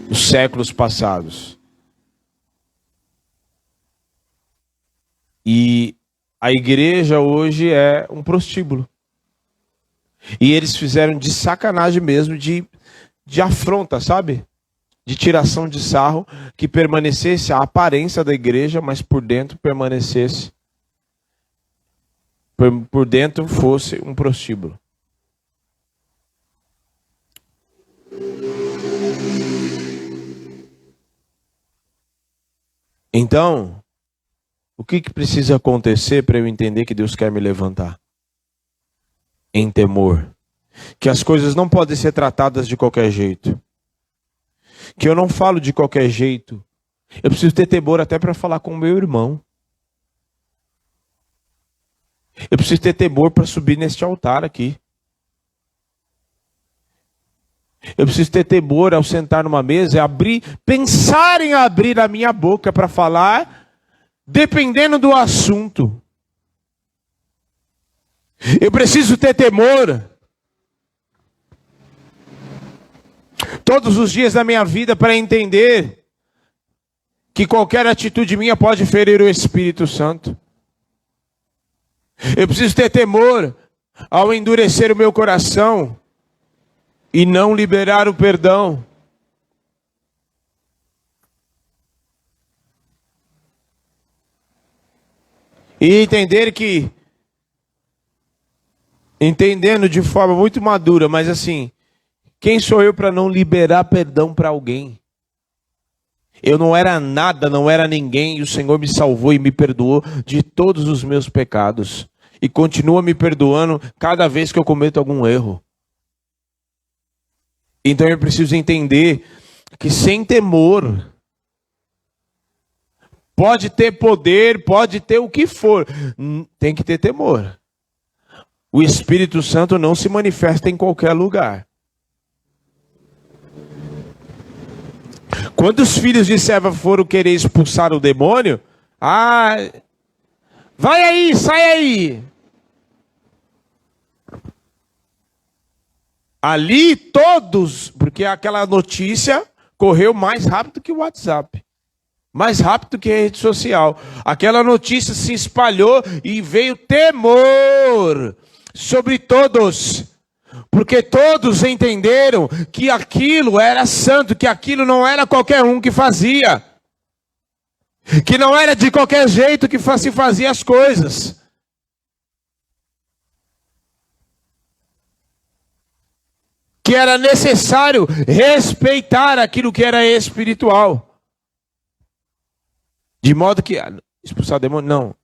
nos séculos passados. E a igreja hoje é um prostíbulo. E eles fizeram de sacanagem mesmo, de afronta, sabe? De tiração de sarro, que permanecesse a aparência da igreja, mas por dentro permanecesse, por dentro fosse um prostíbulo. Então, o que precisa acontecer para eu entender que Deus quer me levantar? Em temor. Que as coisas não podem ser tratadas de qualquer jeito. Que eu não falo de qualquer jeito. Eu preciso ter temor até para falar com o meu irmão. Eu preciso ter temor para subir neste altar aqui. Eu preciso ter temor ao sentar numa mesa e pensar em abrir a minha boca para falar, dependendo do assunto. Eu preciso ter temor todos os dias da minha vida para entender que qualquer atitude minha pode ferir o Espírito Santo. Eu preciso ter temor ao endurecer o meu coração e não liberar o perdão. E entender que, entendendo de forma muito madura, mas assim, quem sou eu para não liberar perdão para alguém? Eu não era nada, não era ninguém, e o Senhor me salvou e me perdoou de todos os meus pecados. E continua me perdoando cada vez que eu cometo algum erro. Então eu preciso entender que sem temor, pode ter poder, pode ter o que for, tem que ter temor. O Espírito Santo não se manifesta em qualquer lugar. Quando os filhos de Seva foram querer expulsar o demônio, vai aí, sai aí. Ali todos, porque aquela notícia correu mais rápido que o WhatsApp. Mais rápido que a rede social. Aquela notícia se espalhou e veio temor sobre todos. Porque todos entenderam que aquilo era santo, que aquilo não era qualquer um que fazia. Que não era de qualquer jeito que se fazia as coisas. Que era necessário respeitar aquilo que era espiritual. De modo que... expulsar demônio? Não.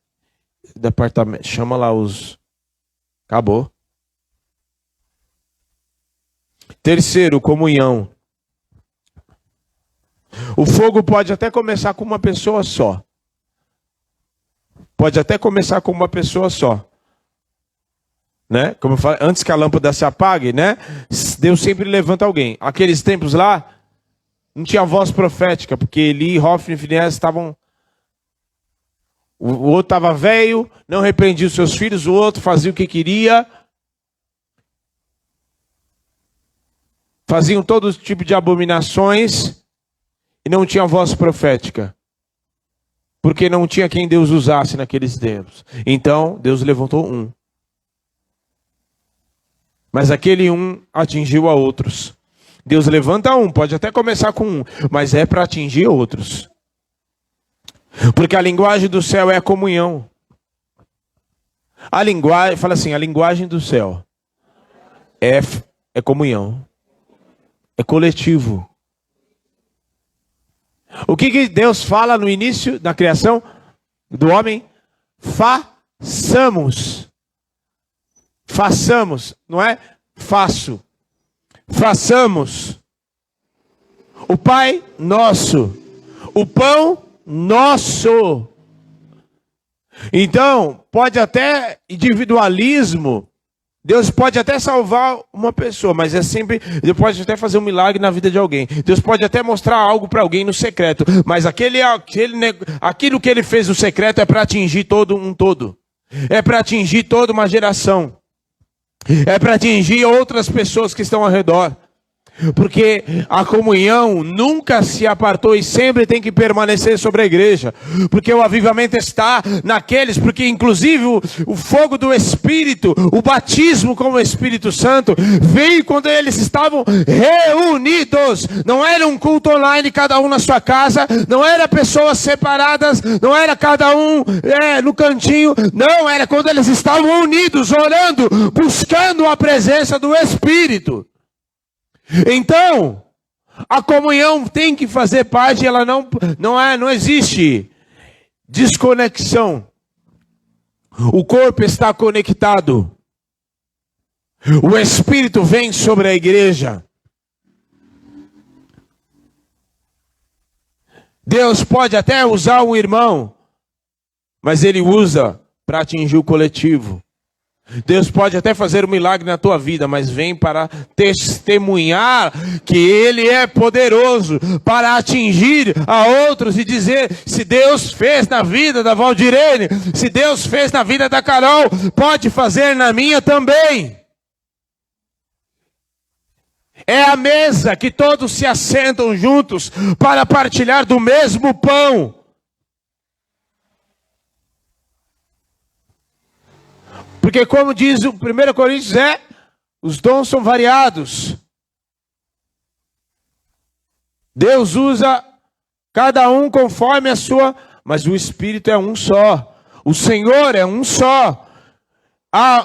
Departamento. Chama lá os... Acabou. Terceiro, comunhão. O fogo pode até começar com uma pessoa só. Pode até começar com uma pessoa só. Né? Como eu falei, antes que a lâmpada se apague, né? Deus sempre levanta alguém. Aqueles tempos lá, não tinha voz profética, porque Eli, Hofni e Finéias estavam... O outro estava velho, não repreendia os seus filhos, o outro fazia o que queria. Faziam todo tipo de abominações e não tinha voz profética. Porque não tinha quem Deus usasse naqueles tempos. Então, Deus levantou um. Mas aquele um atingiu a outros. Deus levanta um, pode até começar com um, mas é para atingir outros. Porque a linguagem do céu é a comunhão. A linguagem, fala assim, a linguagem do céu é comunhão. É coletivo. O que Deus fala no início da criação do homem? Façamos. Façamos, não é faço. Façamos. O Pai nosso. O pão nosso. Então, pode até individualismo. Deus pode até salvar uma pessoa, mas é sempre... Deus pode até fazer um milagre na vida de alguém. Deus pode até mostrar algo para alguém no secreto. Mas aquilo que ele fez no secreto é para atingir todo um todo. É para atingir toda uma geração. É para atingir outras pessoas que estão ao redor. Porque a comunhão nunca se apartou e sempre tem que permanecer sobre a igreja. Porque o avivamento está naqueles, porque inclusive o fogo do Espírito, o batismo com o Espírito Santo, veio quando eles estavam reunidos. Não era um culto online, cada um na sua casa, não era pessoas separadas, não era cada um no cantinho, não, era quando eles estavam unidos, orando, buscando a presença do Espírito. Então, a comunhão tem que fazer parte, ela não existe desconexão. O corpo está conectado. O Espírito vem sobre a igreja. Deus pode até usar um irmão, mas Ele usa para atingir o coletivo. Deus pode até fazer um milagre na tua vida, mas vem para testemunhar que Ele é poderoso para atingir a outros e dizer, se Deus fez na vida da Valdirene, se Deus fez na vida da Carol, pode fazer na minha também. É a mesa que todos se assentam juntos para partilhar do mesmo pão. Porque como diz o 1 Coríntios, os dons são variados. Deus usa cada um conforme a sua, mas o Espírito é um só. O Senhor é um só.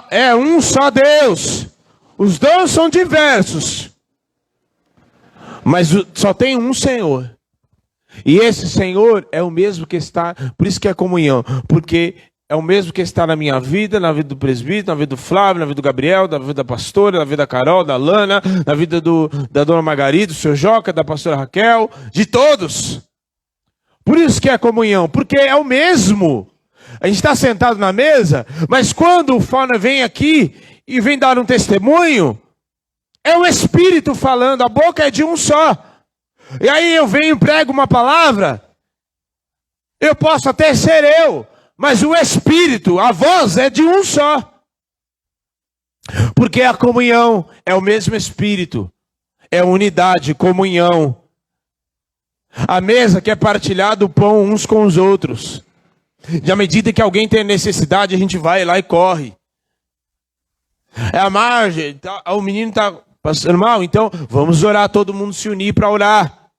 É um só Deus. Os dons são diversos. Mas só tem um Senhor. E esse Senhor é o mesmo que está, por isso que é comunhão, porque é o mesmo que está na minha vida, na vida do presbítero, na vida do Flávio, na vida do Gabriel, na vida da pastora, na vida da Carol, da Lana, na vida da dona Margarida, do seu Joca, da pastora Raquel, de todos. Por isso que é comunhão, porque é o mesmo. A gente está sentado na mesa, mas quando o Fauna vem aqui e vem dar um testemunho, é o Espírito falando, a boca é de um só. E aí eu venho e prego uma palavra, eu posso até ser eu, mas o Espírito, a voz é de um só. Porque a comunhão é o mesmo Espírito. É unidade, comunhão. A mesa que é partilhado o pão uns com os outros. E à medida que alguém tem necessidade, a gente vai lá e corre. É a margem, o menino está passando mal, então vamos orar, todo mundo se unir para orar.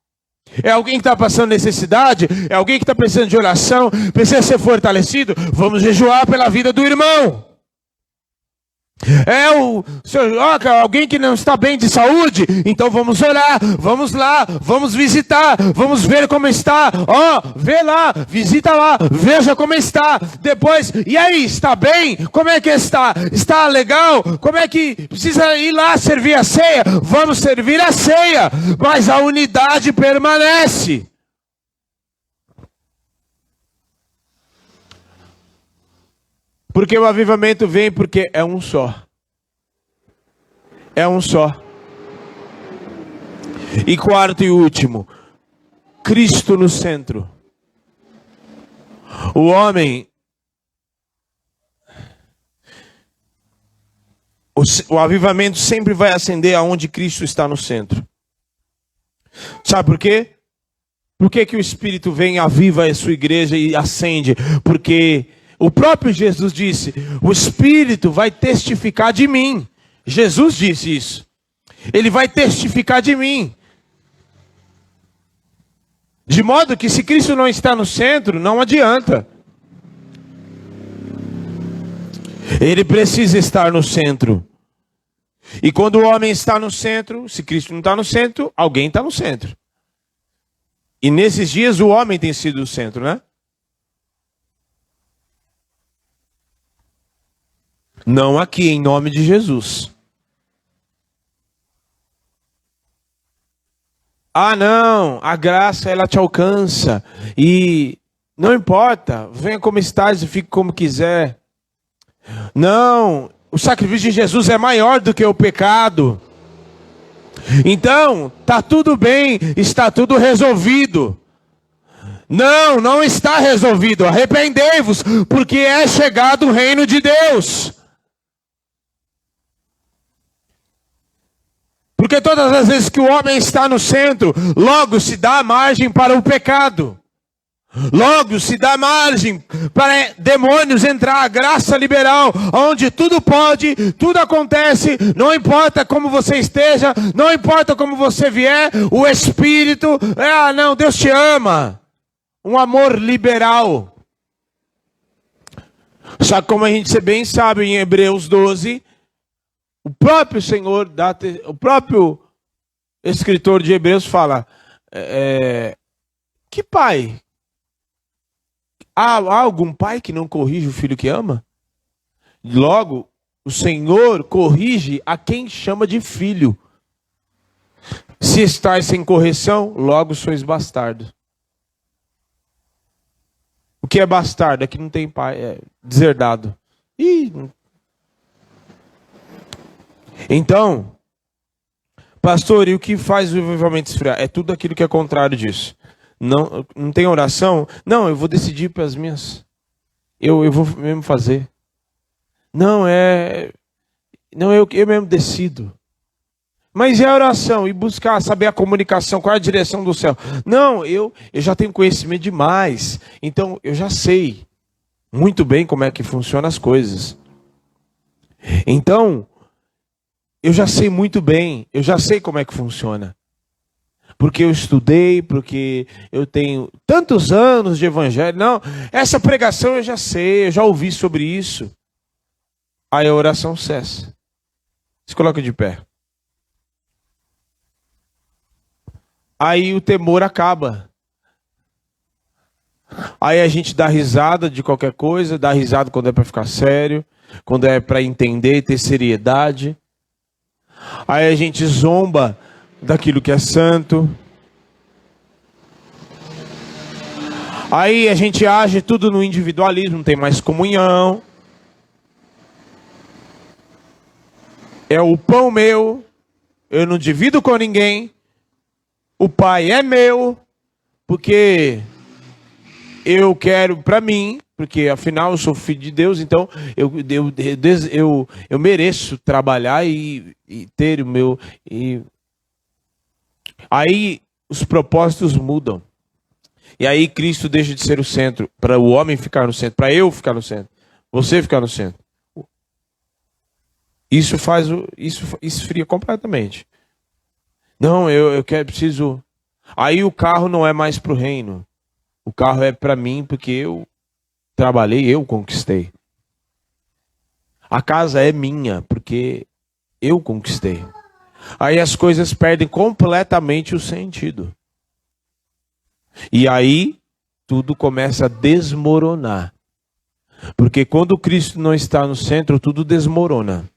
É alguém que está passando necessidade, é alguém que está precisando de oração, precisa ser fortalecido, vamos jejuar pela vida do irmão. É alguém que não está bem de saúde, então vamos orar, vamos lá, vamos visitar, vamos ver como está. Vê lá, visita lá, veja como está. Depois, e aí, está bem? Como é que está? Está legal? Como é que precisa ir lá servir a ceia? Vamos servir a ceia, mas a unidade permanece. Porque o avivamento vem porque é um só. É um só. E quarto e último, Cristo no centro. O homem, o avivamento sempre vai acender aonde Cristo está no centro. Sabe por quê? Por que o Espírito vem, aviva a sua igreja e acende? Porque o próprio Jesus disse, o Espírito vai testificar de mim. Jesus disse isso. Ele vai testificar de mim. De modo que se Cristo não está no centro, não adianta. Ele precisa estar no centro. E quando o homem está no centro, se Cristo não está no centro, alguém está no centro. E nesses dias o homem tem sido o centro, né? Não aqui, em nome de Jesus. Não, a graça ela te alcança. E não importa, venha como estás e fique como quiser. Não, o sacrifício de Jesus é maior do que o pecado. Então, está tudo bem, está tudo resolvido. Não, não está resolvido. Arrependei-vos, porque é chegado o reino de Deus. Porque todas as vezes que o homem está no centro, logo se dá margem para o pecado. Logo se dá margem para demônios entrar, a graça liberal, onde tudo pode, tudo acontece, não importa como você esteja, não importa como você vier, o Espírito, não, Deus te ama. Um amor liberal. Só que como a gente bem sabe em Hebreus 12, o próprio Senhor, o próprio escritor de Hebreus fala, que pai? Há algum pai que não corrige o filho que ama? Logo, o Senhor corrige a quem chama de filho. Se estáis sem correção, logo sois bastardo. O que é bastardo? É que não tem pai, é deserdado. Então, pastor, e o que faz o avivamento esfriar? É tudo aquilo que é contrário disso. Não tem oração? Não, eu vou decidir para as minhas. Eu vou mesmo fazer. Não, eu mesmo decido. Mas é a oração e buscar saber a comunicação, qual é a direção do céu. Não, eu já tenho conhecimento demais. Então, eu já sei muito bem como é que funcionam as coisas. Então, eu já sei muito bem, eu já sei como é que funciona. Porque eu estudei, porque eu tenho tantos anos de evangelho. Não, essa pregação eu já sei, eu já ouvi sobre isso. Aí a oração cessa. Se coloca de pé. Aí o temor acaba. Aí a gente dá risada de qualquer coisa, dá risada quando é para ficar sério, quando é para entender, ter seriedade. Aí a gente zomba daquilo que é santo. Aí a gente age tudo no individualismo, não tem mais comunhão. É o pão meu, eu não divido com ninguém. O pai é meu, porque eu quero para mim, porque afinal eu sou filho de Deus, então eu mereço trabalhar e ter o meu. Aí os propósitos mudam. E aí Cristo deixa de ser o centro, para o homem ficar no centro, para eu ficar no centro, você ficar no centro. Isso esfria completamente. Não, eu preciso. Aí o carro não é mais para o reino. O carro é para mim porque eu trabalhei, eu conquistei. A casa é minha porque eu conquistei. Aí as coisas perdem completamente o sentido. E aí tudo começa a desmoronar. Porque quando Cristo não está no centro, tudo desmorona.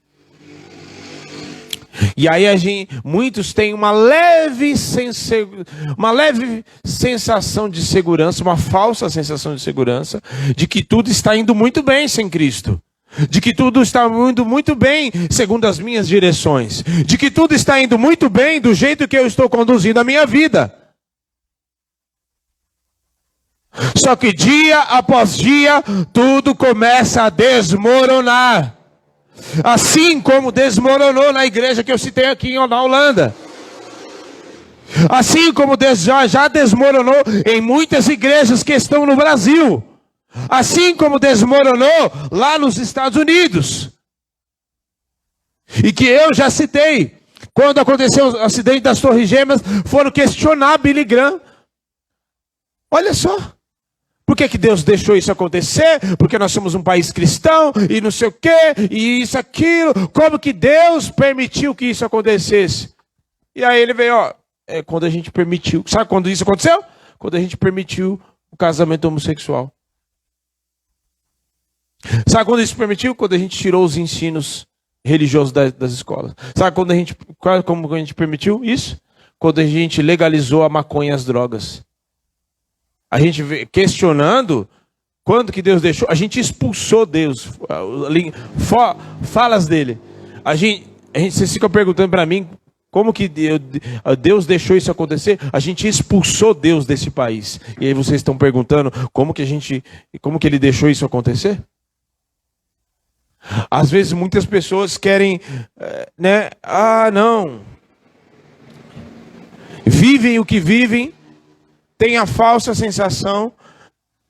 E aí muitos têm uma leve sensação de segurança, uma falsa sensação de segurança, de que tudo está indo muito bem sem Cristo. De que tudo está indo muito bem segundo as minhas direções. De que tudo está indo muito bem do jeito que eu estou conduzindo a minha vida. Só que dia após dia, tudo começa a desmoronar. Assim como desmoronou na igreja que eu citei aqui na Holanda. Assim como já desmoronou em muitas igrejas que estão no Brasil. Assim como desmoronou lá nos Estados Unidos. E que eu já citei. Quando aconteceu o acidente das Torres Gêmeas, foram questionar Billy Graham. Olha só. Por que Deus deixou isso acontecer? Porque nós somos um país cristão e não sei o quê, e isso, aquilo. Como que Deus permitiu que isso acontecesse? E aí ele veio, quando a gente permitiu. Sabe quando isso aconteceu? Quando a gente permitiu o casamento homossexual. Sabe quando isso permitiu? Quando a gente tirou os ensinos religiosos das escolas. Sabe como a gente permitiu isso? Quando a gente legalizou a maconha e as drogas. A gente questionando, quando que Deus deixou? A gente expulsou Deus. Falas dele. Vocês ficam perguntando para mim, como que Deus deixou isso acontecer? A gente expulsou Deus desse país. E aí vocês estão perguntando, como que ele deixou isso acontecer? Às vezes muitas pessoas querem, não. Vivem o que vivem. Tem a falsa sensação,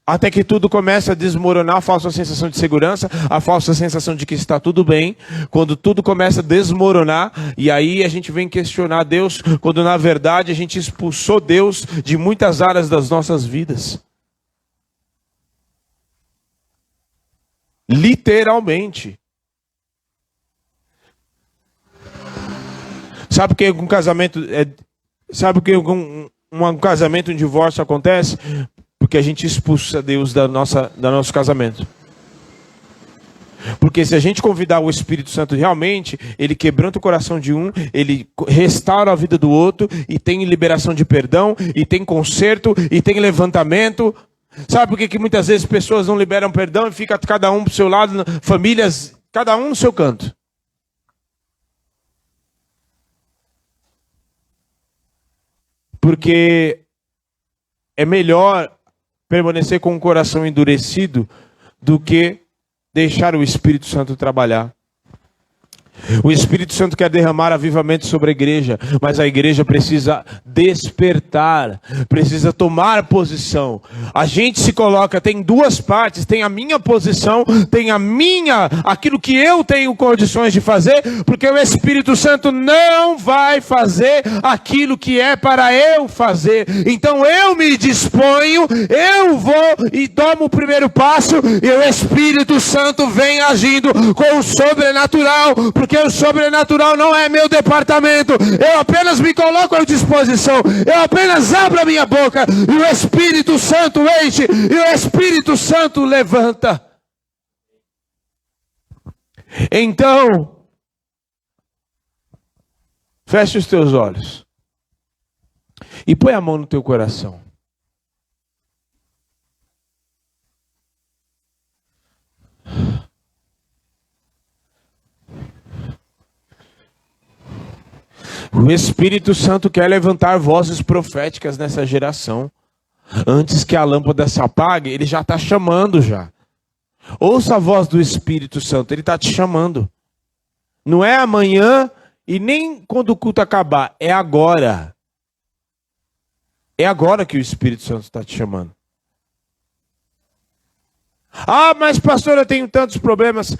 até que tudo começa a desmoronar, a falsa sensação de segurança, a falsa sensação de que está tudo bem, quando tudo começa a desmoronar, e aí a gente vem questionar Deus, quando na verdade a gente expulsou Deus de muitas áreas das nossas vidas. Literalmente. Sabe por que um casamento um casamento, um divórcio acontece? Porque a gente expulsa Deus do nosso casamento. Porque se a gente convidar o Espírito Santo realmente, ele quebranta o coração de um, ele restaura a vida do outro, e tem liberação de perdão, e tem conserto, e tem levantamento. Sabe por que muitas vezes pessoas não liberam perdão e fica cada um pro seu lado, famílias, cada um no seu canto? Porque é melhor permanecer com o coração endurecido do que deixar o Espírito Santo trabalhar. O Espírito Santo quer derramar avivamento sobre a igreja, mas a igreja precisa despertar, precisa tomar posição. A gente se coloca, tem duas partes, tem a minha posição, tem aquilo que eu tenho condições de fazer, porque o Espírito Santo não vai fazer aquilo que é para eu fazer. Então eu me disponho, eu vou e tomo o primeiro passo, e o Espírito Santo vem agindo com o sobrenatural, porque o sobrenatural não é meu departamento. Eu apenas me coloco à disposição. Eu apenas abro a minha boca e o Espírito Santo enche e o Espírito Santo levanta. Então, feche os teus olhos e põe a mão no teu coração. O Espírito Santo quer levantar vozes proféticas nessa geração. Antes que a lâmpada se apague, ele já está chamando já. Ouça a voz do Espírito Santo, ele está te chamando. Não é amanhã e nem quando o culto acabar, é agora. É agora que o Espírito Santo está te chamando. Ah, mas pastor, eu tenho tantos problemas.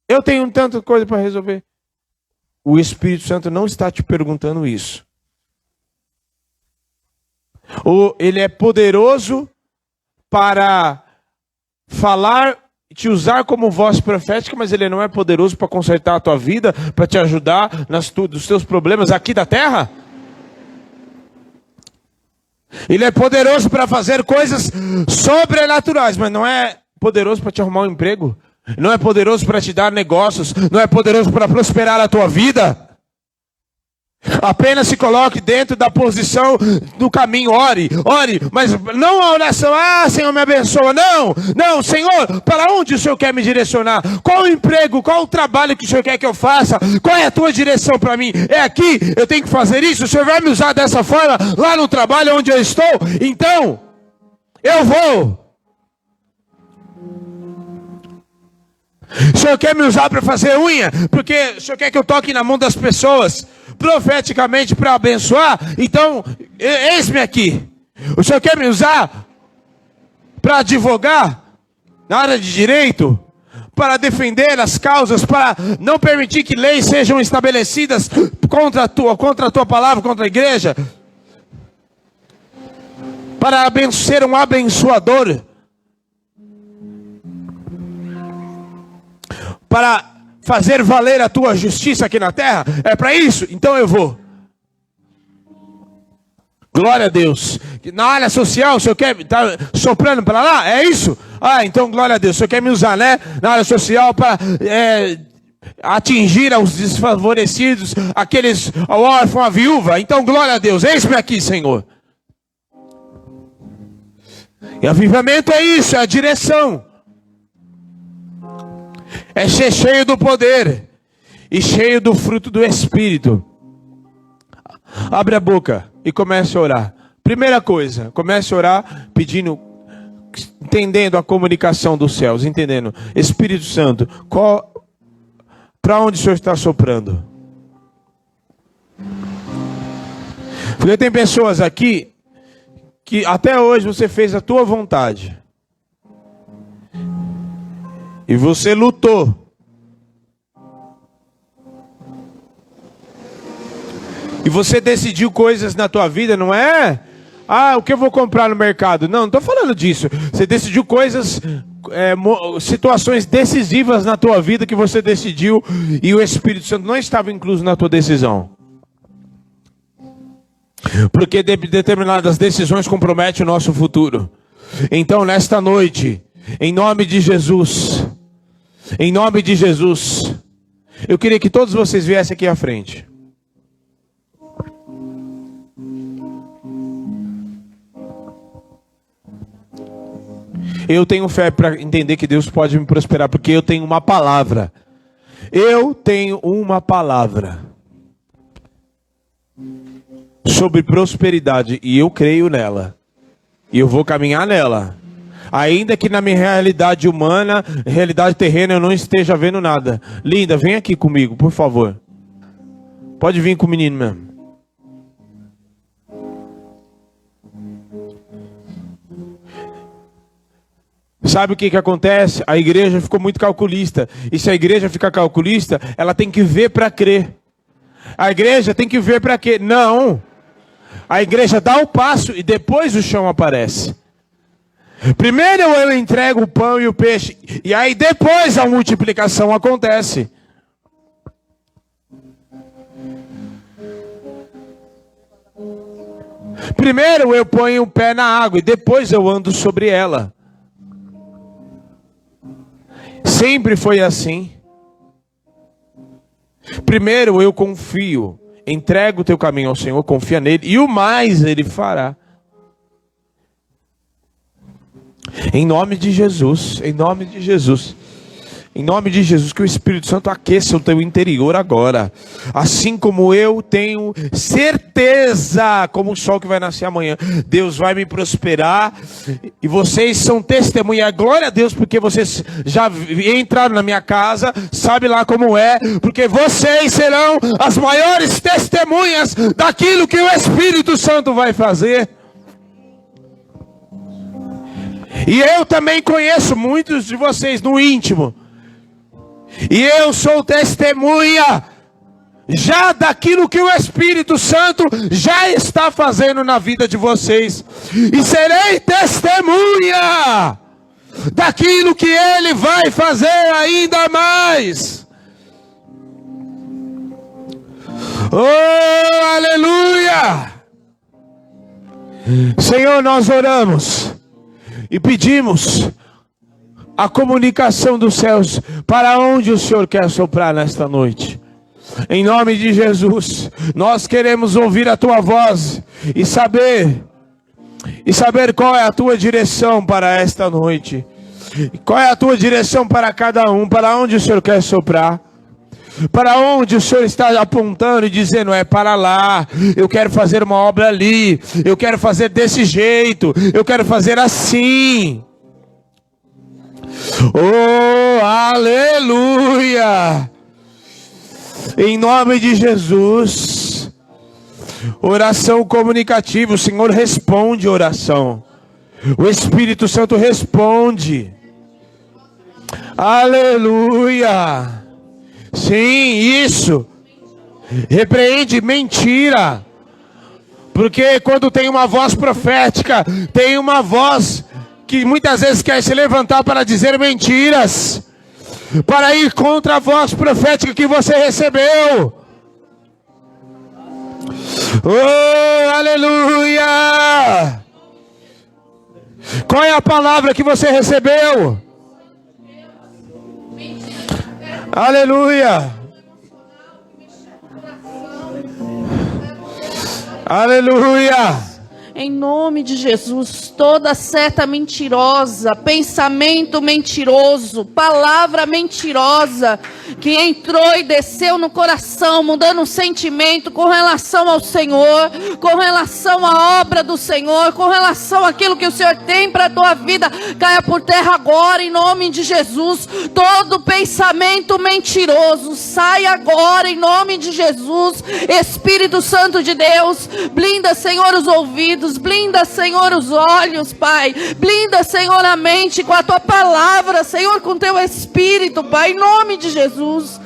Eu tenho tanta coisa para resolver. O Espírito Santo não está te perguntando isso. Ele é poderoso para falar, te usar como voz profética, mas ele não é poderoso para consertar a tua vida, para te ajudar nos teus problemas aqui da terra? Ele é poderoso para fazer coisas sobrenaturais, mas não é poderoso para te arrumar um emprego. Não é poderoso para te dar negócios. Não é poderoso para prosperar a tua vida. Apenas se coloque dentro da posição do caminho, ore, mas não a oração, Senhor me abençoa, não, Senhor, para onde o Senhor quer me direcionar? Qual o emprego, qual o trabalho que o Senhor quer que eu faça? Qual é a tua direção para mim? É aqui, eu tenho que fazer isso, o Senhor vai me usar dessa forma, lá no trabalho onde eu estou? Então, eu vou. O Senhor quer me usar para fazer unha, porque o Senhor quer que eu toque na mão das pessoas, profeticamente para abençoar, então, eis-me aqui. O Senhor quer me usar para advogar na área de direito, para defender as causas, para não permitir que leis sejam estabelecidas contra a tua palavra, contra a igreja, para ser um abençoador, para fazer valer a tua justiça aqui na terra? É para isso? Então eu vou. Glória a Deus. Na área social, o Senhor quer estar soprando para lá? É isso? Então glória a Deus. O Senhor quer me usar, né? Na área social para atingir aos desfavorecidos, ao órfão, a viúva. Então glória a Deus. Eis-me aqui, Senhor. E avivamento é isso, é a direção. É ser cheio do poder e cheio do fruto do Espírito. Abre a boca e comece a orar. Primeira coisa, comece a orar pedindo, entendendo a comunicação dos céus, entendendo. Espírito Santo, para onde o Senhor está soprando? Porque tem pessoas aqui que até hoje você fez a tua vontade. E você lutou. E você decidiu coisas na tua vida, não é? O que eu vou comprar no mercado? Não estou falando disso. Você decidiu coisas, situações decisivas na tua vida que você decidiu e o Espírito Santo não estava incluso na tua decisão. Porque determinadas decisões comprometem o nosso futuro. Então, nesta noite, em nome de Jesus, eu queria que todos vocês viessem aqui à frente. Eu tenho fé para entender que Deus pode me prosperar, porque eu tenho uma palavra. Eu tenho uma palavra sobre prosperidade e eu creio nela. E eu vou caminhar nela. Ainda que na minha realidade humana, realidade terrena, eu não esteja vendo nada. Linda, vem aqui comigo, por favor. Pode vir com o menino mesmo. Sabe o que acontece? A igreja ficou muito calculista. E se a igreja ficar calculista, ela tem que ver para crer. A igreja tem que ver para quê? Não. A igreja dá o passo e depois o chão aparece. Primeiro eu entrego o pão e o peixe. E aí depois a multiplicação acontece. Primeiro eu ponho o pé na água e depois eu ando sobre ela. Sempre foi assim. Primeiro eu confio, entrego o teu caminho ao Senhor, confia nele e o mais ele fará. Em nome de Jesus, em nome de Jesus. Em nome de Jesus, que o Espírito Santo aqueça o teu interior agora. Assim como eu tenho certeza, como o sol que vai nascer amanhã, Deus vai me prosperar. E vocês são testemunha. Glória a Deus, porque vocês já entraram na minha casa, sabe lá como é. Porque vocês serão as maiores testemunhas daquilo que o Espírito Santo vai fazer. E eu também conheço muitos de vocês no íntimo. E eu sou testemunha já daquilo que o Espírito Santo já está fazendo na vida de vocês. E serei testemunha daquilo que Ele vai fazer ainda mais. Oh, aleluia! Senhor, nós oramos e pedimos a comunicação dos céus para onde o Senhor quer soprar nesta noite. Em nome de Jesus, nós queremos ouvir a Tua voz e saber qual é a Tua direção para esta noite. Qual é a Tua direção para cada um, para onde o Senhor quer soprar. Para onde o Senhor está apontando e dizendo, é para lá, eu quero fazer uma obra ali, eu quero fazer desse jeito, eu quero fazer assim. Oh, aleluia! Em nome de Jesus. Oração comunicativa, o Senhor responde oração. O Espírito Santo responde. Aleluia! Sim, isso. Repreende mentira. Porque quando tem uma voz profética, tem uma voz que muitas vezes quer se levantar para dizer mentiras, para ir contra a voz profética que você recebeu. Oh, aleluia! Qual é a palavra que você recebeu? Aleluia! Aleluia! Em nome de Jesus, toda seta mentirosa, pensamento mentiroso, palavra mentirosa, que entrou e desceu no coração, mudando o sentimento com relação ao Senhor, com relação à obra do Senhor, com relação àquilo que o Senhor tem para a tua vida, caia por terra agora, em nome de Jesus. Todo pensamento mentiroso, sai agora, em nome de Jesus. Espírito Santo de Deus, blinda, Senhor, os ouvidos, blinda, Senhor, os olhos, Pai. Blinda, Senhor, a mente com a Tua palavra, Senhor, com Teu Espírito, Pai, em nome de Jesus.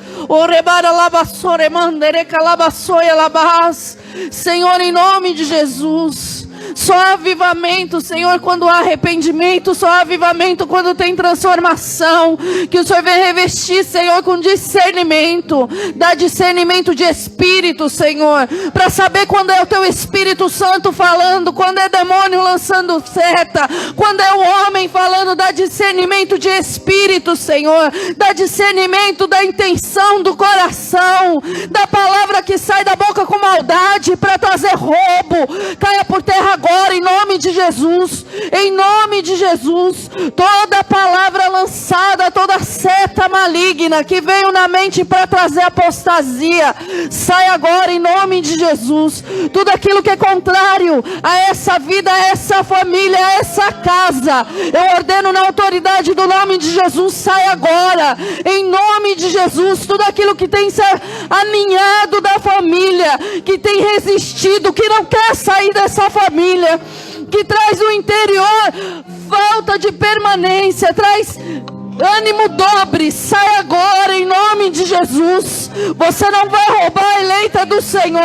Senhor, em nome de Jesus. Só avivamento, Senhor, quando há arrependimento. Só avivamento quando tem transformação. Que o Senhor venha revestir, Senhor, com discernimento. Dá discernimento de espírito, Senhor, para saber quando é o Teu Espírito Santo falando, quando é demônio lançando seta, quando é o homem falando. Dá discernimento de espírito, Senhor. Dá discernimento da intenção do coração, da palavra que sai da boca com maldade para trazer roubo. Caia por terra agora, em nome de Jesus. Em nome de Jesus. Toda palavra lançada, toda seta maligna que veio na mente para trazer apostasia, sai agora em nome de Jesus. Tudo aquilo que é contrário a essa vida, a essa família, a essa casa, eu ordeno na autoridade do nome de Jesus, sai agora em nome de Jesus. Tudo aquilo que tem se aninhado da família, que tem resistido, que não quer sair dessa família, que traz no interior falta de permanência, traz ânimo dobre, sai agora em nome de Jesus. Você não vai roubar a eleita do Senhor.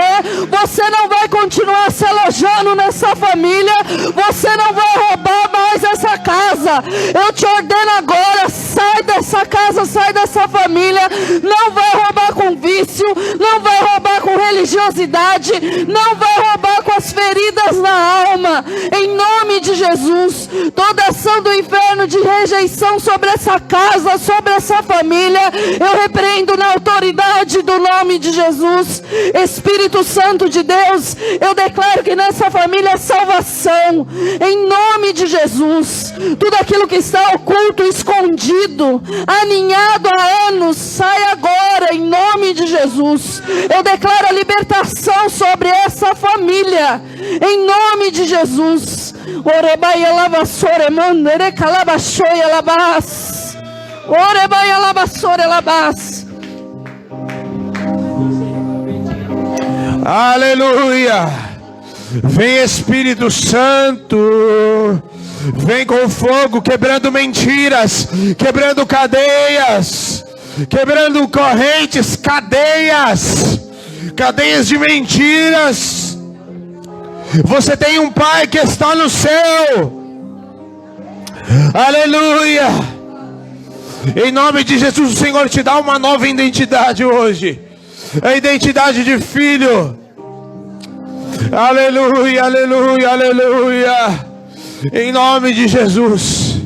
Você não vai continuar se alojando nessa família. Você não vai roubar mais essa casa. Eu te ordeno agora, sai dessa casa, sai dessa família. Não vai roubar com vício, não vai roubar com religiosidade, não vai roubar com as feridas na alma, em nome de Jesus. Toda ação do inferno de rejeição sobre essa casa, sobre essa família, eu repreendo na autoridade do nome de Jesus. Espírito Santo de Deus, eu declaro que nessa família é salvação, em nome de Jesus. Tudo aquilo que está oculto, escondido, aninhado há anos, sai agora, em nome de Jesus. Eu declaro a libertação sobre essa família, em nome de Jesus. Orebaia lavassore mandere calabashoia labas. Orebaia lavassore labas. Aleluia. Vem Espírito Santo, vem com fogo, quebrando mentiras, quebrando cadeias, quebrando correntes, cadeias de mentiras. Você tem um Pai que está no céu. Aleluia. Em nome de Jesus, o Senhor te dá uma nova identidade hoje, a identidade de filho. Aleluia, aleluia, aleluia. Em nome de Jesus.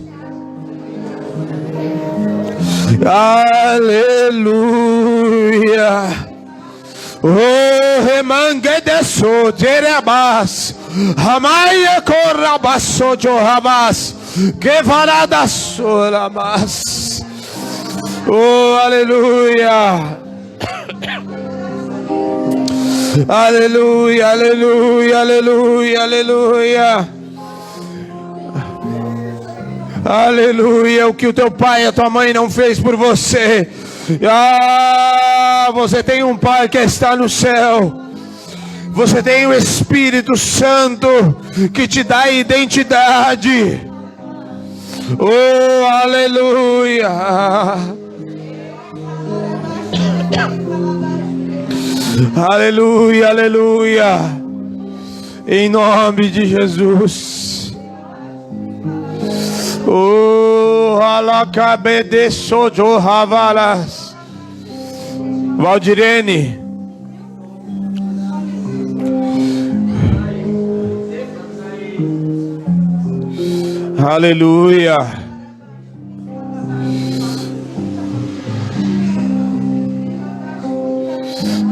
Aleluia. Oh, remangue de so jerebas. Hamaia corabasso johabas. Que varada soramas. Oh, aleluia. Aleluia, aleluia, aleluia, aleluia. Aleluia, o que o teu pai e a tua mãe não fez por você. Você tem um Pai que está no céu. Você tem o Espírito Santo que te dá identidade. Oh, aleluia. Aleluia, aleluia. Em nome de Jesus. Oh, alacabede sojo ravalas. Valdirene. Aleluia.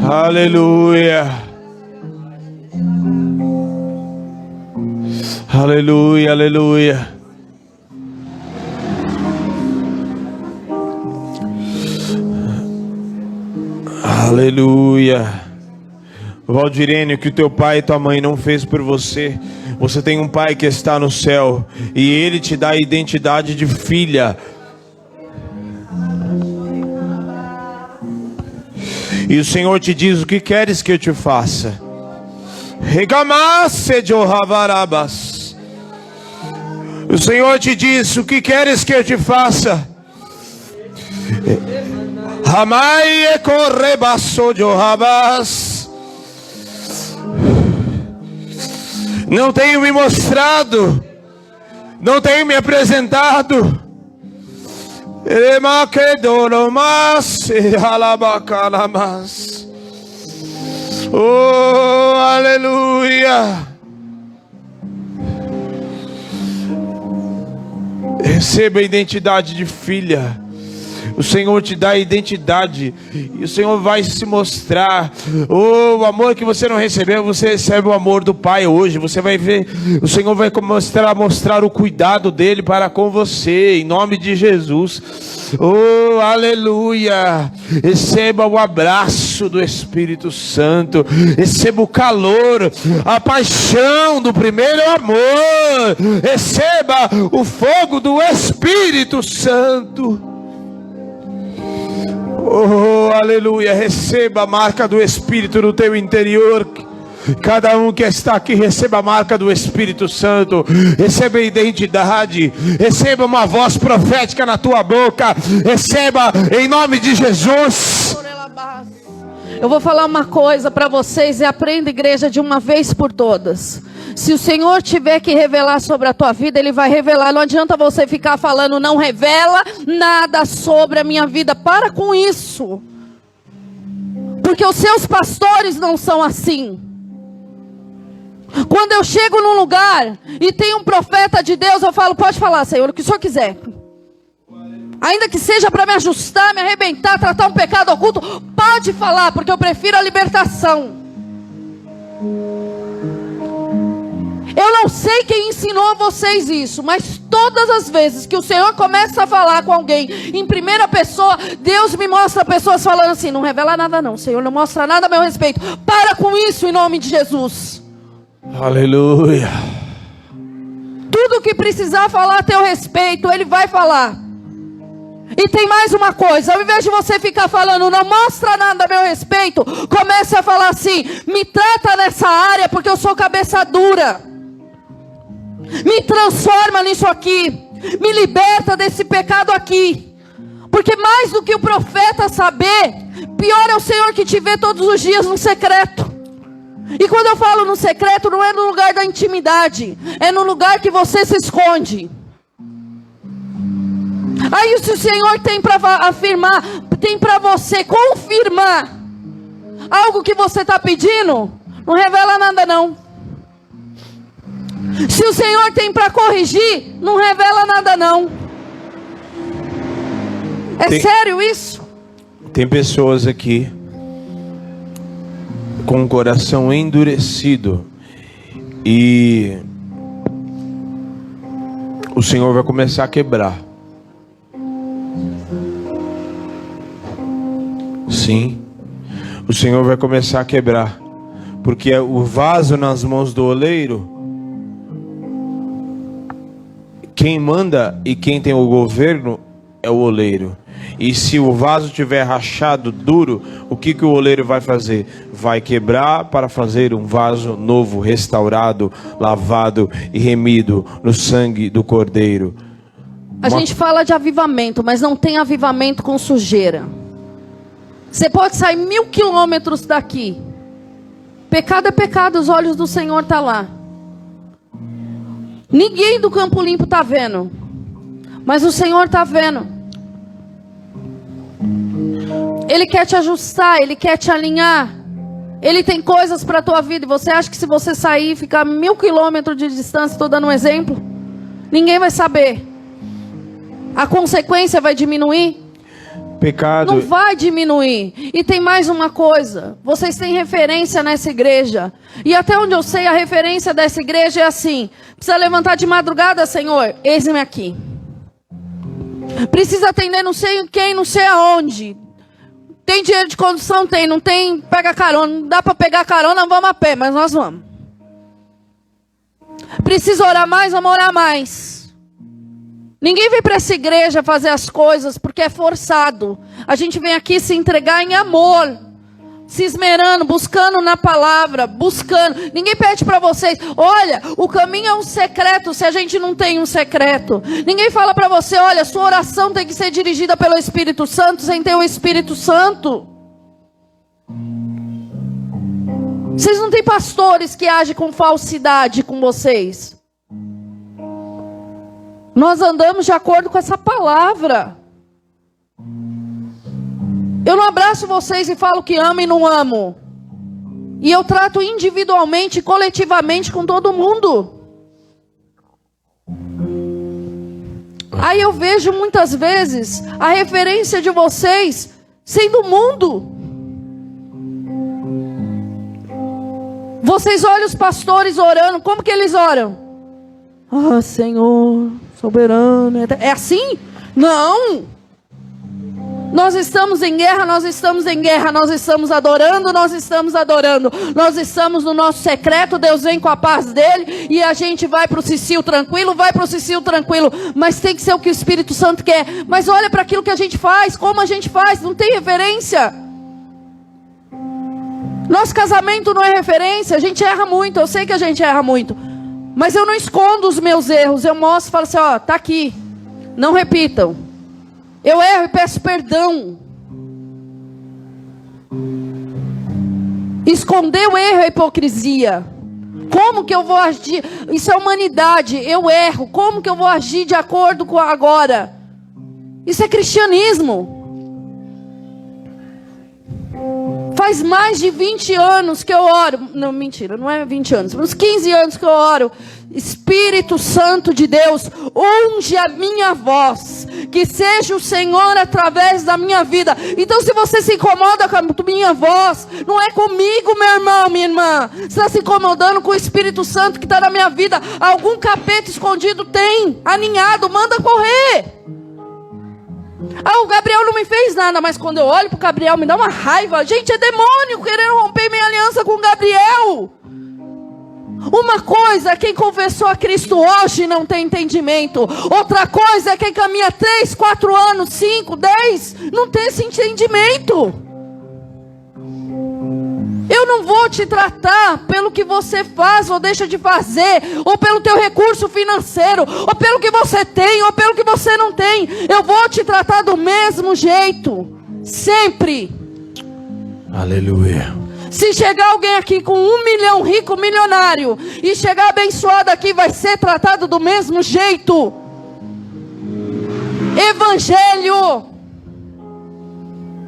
Aleluia. Aleluia, aleluia. Aleluia. Valdirene, o que o teu pai e tua mãe não fez por você, você tem um Pai que está no céu e Ele te dá a identidade de filha. E o Senhor te diz: o que queres que eu te faça? O Senhor te diz: o que queres que eu te faça? Não tenho me mostrado, não tenho me apresentado. Oh, aleluia. Receba a identidade de filha. O Senhor te dá a identidade e o Senhor vai se mostrar. Oh, o amor que você não recebeu, você recebe o amor do Pai hoje. Você vai ver, o Senhor vai mostrar o cuidado dele para com você, em nome de Jesus. Oh, aleluia. Receba o abraço do Espírito Santo. Receba o calor, a paixão do primeiro amor. Receba o fogo do Espírito Santo. Oh, aleluia. Receba a marca do Espírito no teu interior. Cada um que está aqui, receba a marca do Espírito Santo. Receba a identidade. Receba uma voz profética na tua boca. Receba em nome de Jesus. Eu vou falar uma coisa para vocês e aprenda, igreja, de uma vez por todas. Se o Senhor tiver que revelar sobre a tua vida, Ele vai revelar. Não adianta você ficar falando: não revela nada sobre a minha vida. Para com isso. Porque os seus pastores não são assim. Quando eu chego num lugar e tem um profeta de Deus, eu falo, pode falar, Senhor, o que o Senhor quiser. Ainda que seja para me ajustar, me arrebentar, tratar um pecado oculto, pode falar, porque eu prefiro a libertação. Eu não sei quem ensinou a vocês isso, mas todas as vezes que o Senhor começa a falar com alguém em primeira pessoa, Deus me mostra pessoas falando assim, não revela nada não, Senhor, não mostra nada a meu respeito. Para com isso em nome de Jesus. Aleluia. Tudo que precisar falar a teu respeito, Ele vai falar. E tem mais uma coisa, ao invés de você ficar falando, não mostra nada a meu respeito, comece a falar assim, me trata nessa área porque eu sou cabeça dura. Me transforma nisso aqui, me liberta desse pecado aqui. Porque mais do que o profeta saber, pior é o Senhor que te vê todos os dias no secreto. E quando eu falo no secreto, não é no lugar da intimidade, é no lugar que você se esconde. Aí se o Senhor tem para afirmar, tem para você confirmar algo que você está pedindo, não revela nada não. Se o Senhor tem para corrigir, não revela nada não. Sério isso? Tem pessoas aqui com o coração endurecido e o Senhor vai começar a quebrar. Sim, o Senhor vai começar a quebrar, porque o vaso nas mãos do oleiro, quem manda e quem tem o governo é o oleiro. E se o vaso tiver rachado, duro, o que o oleiro vai fazer? Vai quebrar para fazer um vaso novo, restaurado, lavado e remido no sangue do Cordeiro. A gente fala de avivamento, mas não tem avivamento com sujeira. Você pode sair 1000 quilômetros daqui. Pecado é pecado, os olhos do Senhor estão lá. Ninguém do Campo Limpo está vendo, mas o Senhor está vendo. Ele quer te ajustar, Ele quer te alinhar. Ele tem coisas para a tua vida. E você acha que se você sair e ficar 1000 quilômetros de distância, estou dando um exemplo, ninguém vai saber. A consequência vai diminuir? Pecado. Não vai diminuir. E tem mais uma coisa. Vocês têm referência nessa igreja. E até onde eu sei, a referência dessa igreja é assim. Precisa levantar de madrugada, Senhor? Eis-me aqui. Precisa atender não sei quem, não sei aonde. Tem dinheiro de condução? Tem. Não tem, pega carona. Não dá para pegar carona, vamos a pé, mas nós vamos. Precisa orar mais, vamos orar mais. Ninguém vem para essa igreja fazer as coisas porque é forçado. A gente vem aqui se entregar em amor, se esmerando, buscando na palavra, buscando. Ninguém pede para vocês, olha, o caminho é um secreto se a gente não tem um secreto. Ninguém fala para você, olha, sua oração tem que ser dirigida pelo Espírito Santo sem ter o Espírito Santo. Vocês não têm pastores que agem com falsidade com vocês. Nós andamos de acordo com essa palavra. Eu não abraço vocês e falo que amo e não amo. E eu trato individualmente e coletivamente com todo mundo. Aí eu vejo muitas vezes a referência de vocês sendo o mundo. Vocês olham os pastores orando, como que eles oram? Ah, Senhor, soberano. É assim? Não. Nós estamos em guerra, nós estamos em guerra, nós estamos adorando, nós estamos adorando. Nós estamos no nosso secreto, Deus vem com a paz dele e a gente vai para o Cicil tranquilo, vai para o Cicil tranquilo. Mas tem que ser o que o Espírito Santo quer. Mas olha para aquilo que a gente faz, como a gente faz, não tem referência. Nosso casamento não é referência, a gente erra muito, eu sei que a gente erra muito. Mas eu não escondo os meus erros, eu mostro e falo assim, ó, tá aqui, não repitam. Eu erro e peço perdão. Esconder o erro é hipocrisia. Como que eu vou agir? Isso é humanidade, eu erro. Como que eu vou agir de acordo com agora? Isso é cristianismo. Faz mais de 20 anos que eu oro. Não, mentira, não é 20 anos. Uns 15 anos que eu oro. Espírito Santo de Deus, unge a minha voz. Que seja o Senhor através da minha vida. Então, se você se incomoda com a minha voz, não é comigo, meu irmão, minha irmã. Você está se incomodando com o Espírito Santo que está na minha vida. Algum capeta escondido tem, aninhado, manda correr. O Gabriel não me fez nada, mas quando eu olho para o Gabriel me dá uma raiva. Gente, é demônio querendo romper minha aliança com o Gabriel. Uma coisa é quem confessou a Cristo hoje não tem entendimento. Outra coisa é quem caminha 3, 4 anos, 5, 10, não tem esse entendimento. Eu não vou te tratar pelo que você faz ou deixa de fazer, ou pelo teu recurso financeiro, ou pelo que você tem, ou pelo que você não tem. Eu vou te tratar do mesmo jeito, sempre. Aleluia. Se chegar alguém aqui com 1 milhão, rico, milionário, e chegar abençoado aqui, vai ser tratado do mesmo jeito. Evangelho.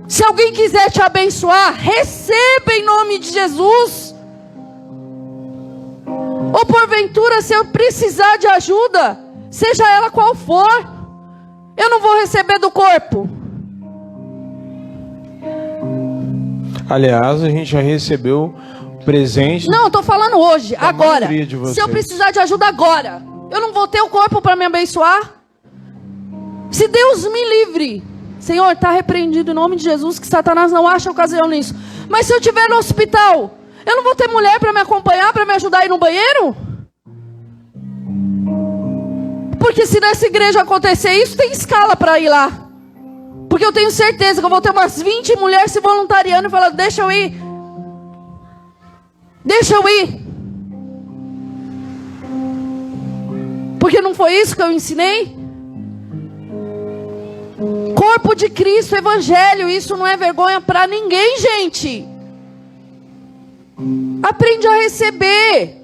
Se alguém quiser te abençoar, receba em nome de Jesus. Ou porventura, se eu precisar de ajuda, seja ela qual for, eu não vou receber do corpo. Aliás, a gente já recebeu presente. Não, eu estou falando hoje, agora. Se eu vocês. precisar de ajuda agora, eu não vou ter o corpo para me abençoar? Se Deus me livre. Senhor, está repreendido em nome de Jesus, que Satanás não acha ocasião nisso. Mas se eu estiver no hospital, eu não vou ter mulher para me acompanhar, para me ajudar a ir no banheiro? Porque se nessa igreja acontecer isso, tem escala para ir lá. Porque eu tenho certeza que eu vou ter umas 20 mulheres se voluntariando e falando, deixa eu ir. Deixa eu ir. Porque não foi isso que eu ensinei? Corpo de Cristo, Evangelho, isso não é vergonha para ninguém, gente. Aprende a receber.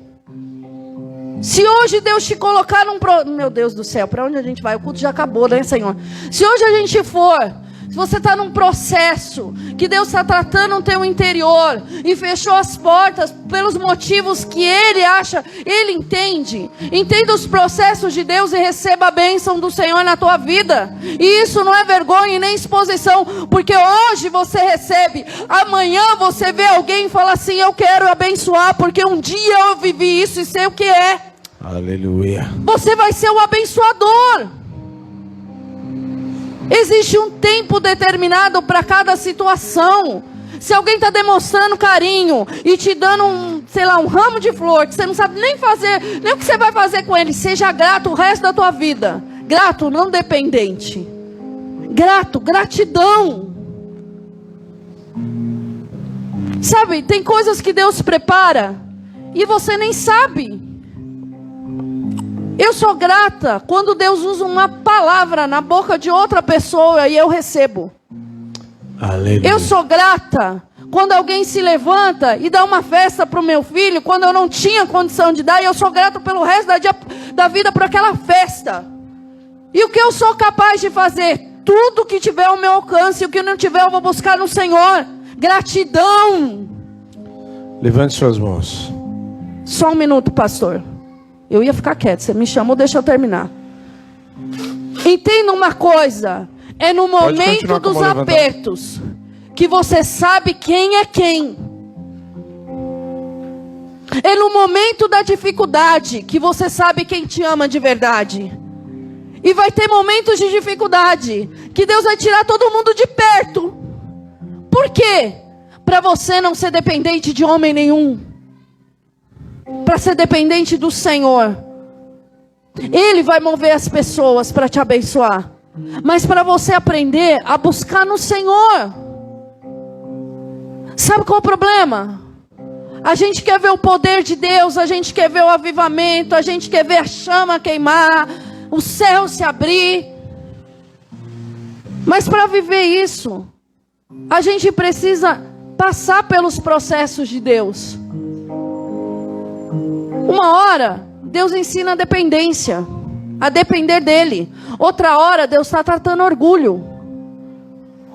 Se hoje Deus te colocar num... Meu Deus do céu, para onde a gente vai? O culto já acabou, né, Senhor? Se hoje a gente for... Se você está num processo que Deus está tratando o teu interior e fechou as portas pelos motivos que Ele acha, Ele entende. Entenda os processos de Deus e receba a bênção do Senhor na tua vida. E isso não é vergonha e nem exposição, porque hoje você recebe, amanhã você vê alguém e fala assim, eu quero abençoar, porque um dia eu vivi isso e sei o que é. Aleluia. Você vai ser o abençoador. Existe um tempo determinado para cada situação. Se alguém está demonstrando carinho e te dando um ramo de flor, que você não sabe nem fazer, nem o que você vai fazer com ele, seja grato o resto da tua vida. Grato, não dependente. Grato, gratidão. Sabe, tem coisas que Deus prepara e você nem sabe. Eu sou grata quando Deus usa uma palavra na boca de outra pessoa e eu recebo. Aleluia. Eu sou grata quando alguém se levanta e dá uma festa para o meu filho, quando eu não tinha condição de dar, e eu sou grata pelo resto da vida por aquela festa. E o que eu sou capaz de fazer? Tudo que tiver ao meu alcance, e o que não tiver eu vou buscar no Senhor. Gratidão. Levante suas mãos. Só um minuto, pastor. Eu ia ficar quieto, você me chamou, deixa eu terminar. Entenda uma coisa, é no momento dos apertos que você sabe quem é quem. É no momento da dificuldade que você sabe quem te ama de verdade. E vai ter momentos de dificuldade que Deus vai tirar todo mundo de perto. Por quê? Para você não ser dependente de homem nenhum. Para ser dependente do Senhor. Ele vai mover as pessoas para te abençoar. Mas para você aprender a buscar no Senhor. Sabe qual é o problema? A gente quer ver o poder de Deus, a gente quer ver o avivamento, a gente quer ver a chama queimar, o céu se abrir. Mas para viver isso, a gente precisa passar pelos processos de Deus. Uma hora, Deus ensina a dependência, a depender dele. Outra hora, Deus está tratando orgulho.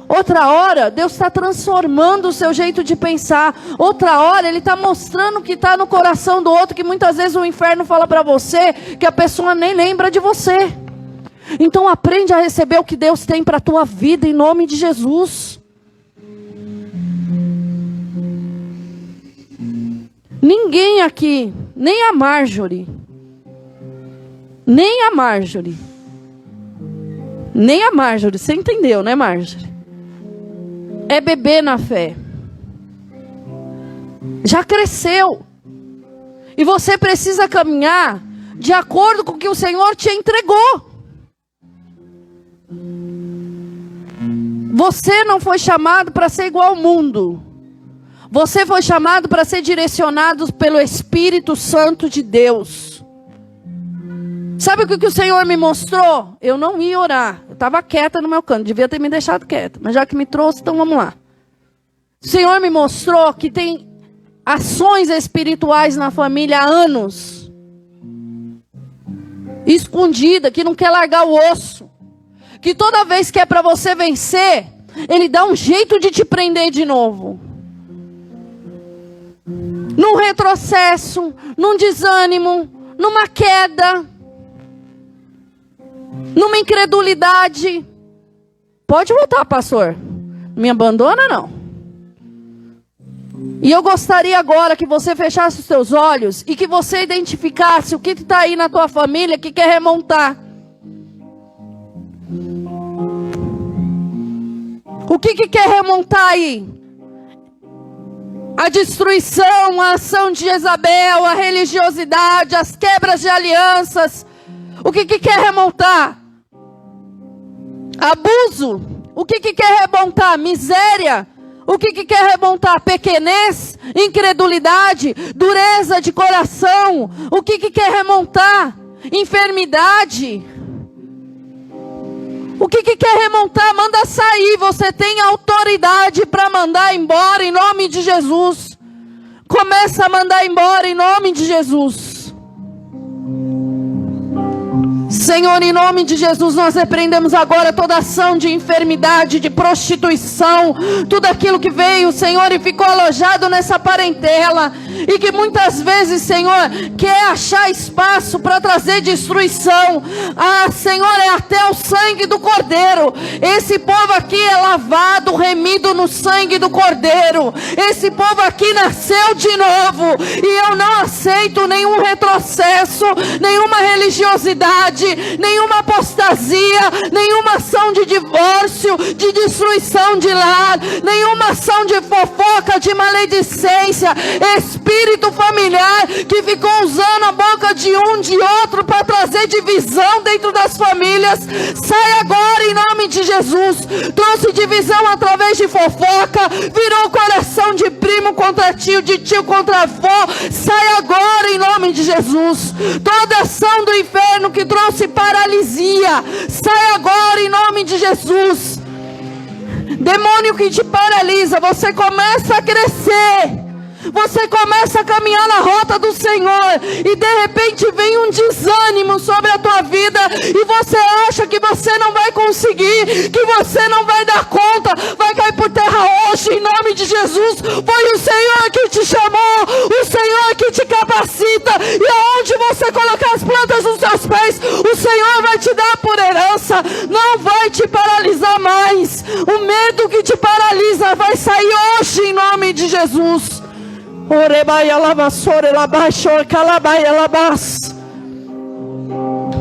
Outra hora, Deus está transformando o seu jeito de pensar. Outra hora, Ele está mostrando o que está no coração do outro, que muitas vezes o inferno fala para você, que a pessoa nem lembra de você. Então aprende a receber o que Deus tem para a tua vida, em nome de Jesus. Ninguém aqui, nem a Marjorie, você entendeu, né, Marjorie? É bebê na fé. Já cresceu. E você precisa caminhar de acordo com o que o Senhor te entregou. Você não foi chamado para ser igual ao mundo. Você foi chamado para ser direcionado pelo Espírito Santo de Deus. Sabe o que o Senhor me mostrou? Eu não ia orar. Eu estava quieta no meu canto. Devia ter me deixado quieta. Mas já que me trouxe, então vamos lá. O Senhor me mostrou que tem ações espirituais na família há anos. Escondida, que não quer largar o osso. Que toda vez que é para você vencer, Ele dá um jeito de te prender de novo. Num retrocesso, num desânimo, numa queda, numa incredulidade. Pode voltar, pastor. Não me abandona, não. E eu gostaria agora que você fechasse os seus olhos e que você identificasse o que está aí na tua família que quer remontar. O que quer remontar aí? A destruição, a ação de Jezabel, a religiosidade, as quebras de alianças. O que quer remontar? Abuso. O que quer remontar? Miséria. O que quer remontar? Pequenez, incredulidade, dureza de coração. O que quer remontar? Enfermidade. O que quer remontar? Manda sair. Você tem autoridade para mandar embora em nome de Jesus. Começa a mandar embora em nome de Jesus. Senhor, em nome de Jesus, nós repreendemos agora toda ação de enfermidade, de prostituição, tudo aquilo que veio, Senhor, e ficou alojado nessa parentela, e que muitas vezes, Senhor, quer achar espaço para trazer destruição. Ah, Senhor, é até o sangue do Cordeiro. Esse povo aqui é lavado, remido no sangue do Cordeiro. Esse povo aqui nasceu de novo, e eu não aceito nenhum retrocesso, nenhuma religiosidade, nenhuma apostasia, nenhuma ação de divórcio, de destruição de lar, nenhuma ação de fofoca, de maledicência, espírito familiar que ficou usando a boca de um de outro para trazer divisão dentro das famílias. Sai agora em nome de Jesus. Trouxe divisão através de fofoca, virou coração de primo contra tio, de tio contra avó. Sai agora em nome de Jesus. Toda ação do inferno que trouxe paralisia, sai agora em nome de Jesus. Demônio que te paralisa, você começa a crescer, você começa a caminhar na rota do Senhor, e de repente vem um desânimo sobre a tua vida, e você acha que você não vai conseguir, que você não vai dar conta, vai cair por terra hoje em nome de Jesus. Foi o Senhor que te chamou, o Senhor que te capacita, e aonde você colocar as plantas dos seus pés, o Senhor vai te dar por herança, não vai te paralisar mais. O medo que te paralisa vai sair hoje em nome de Jesus.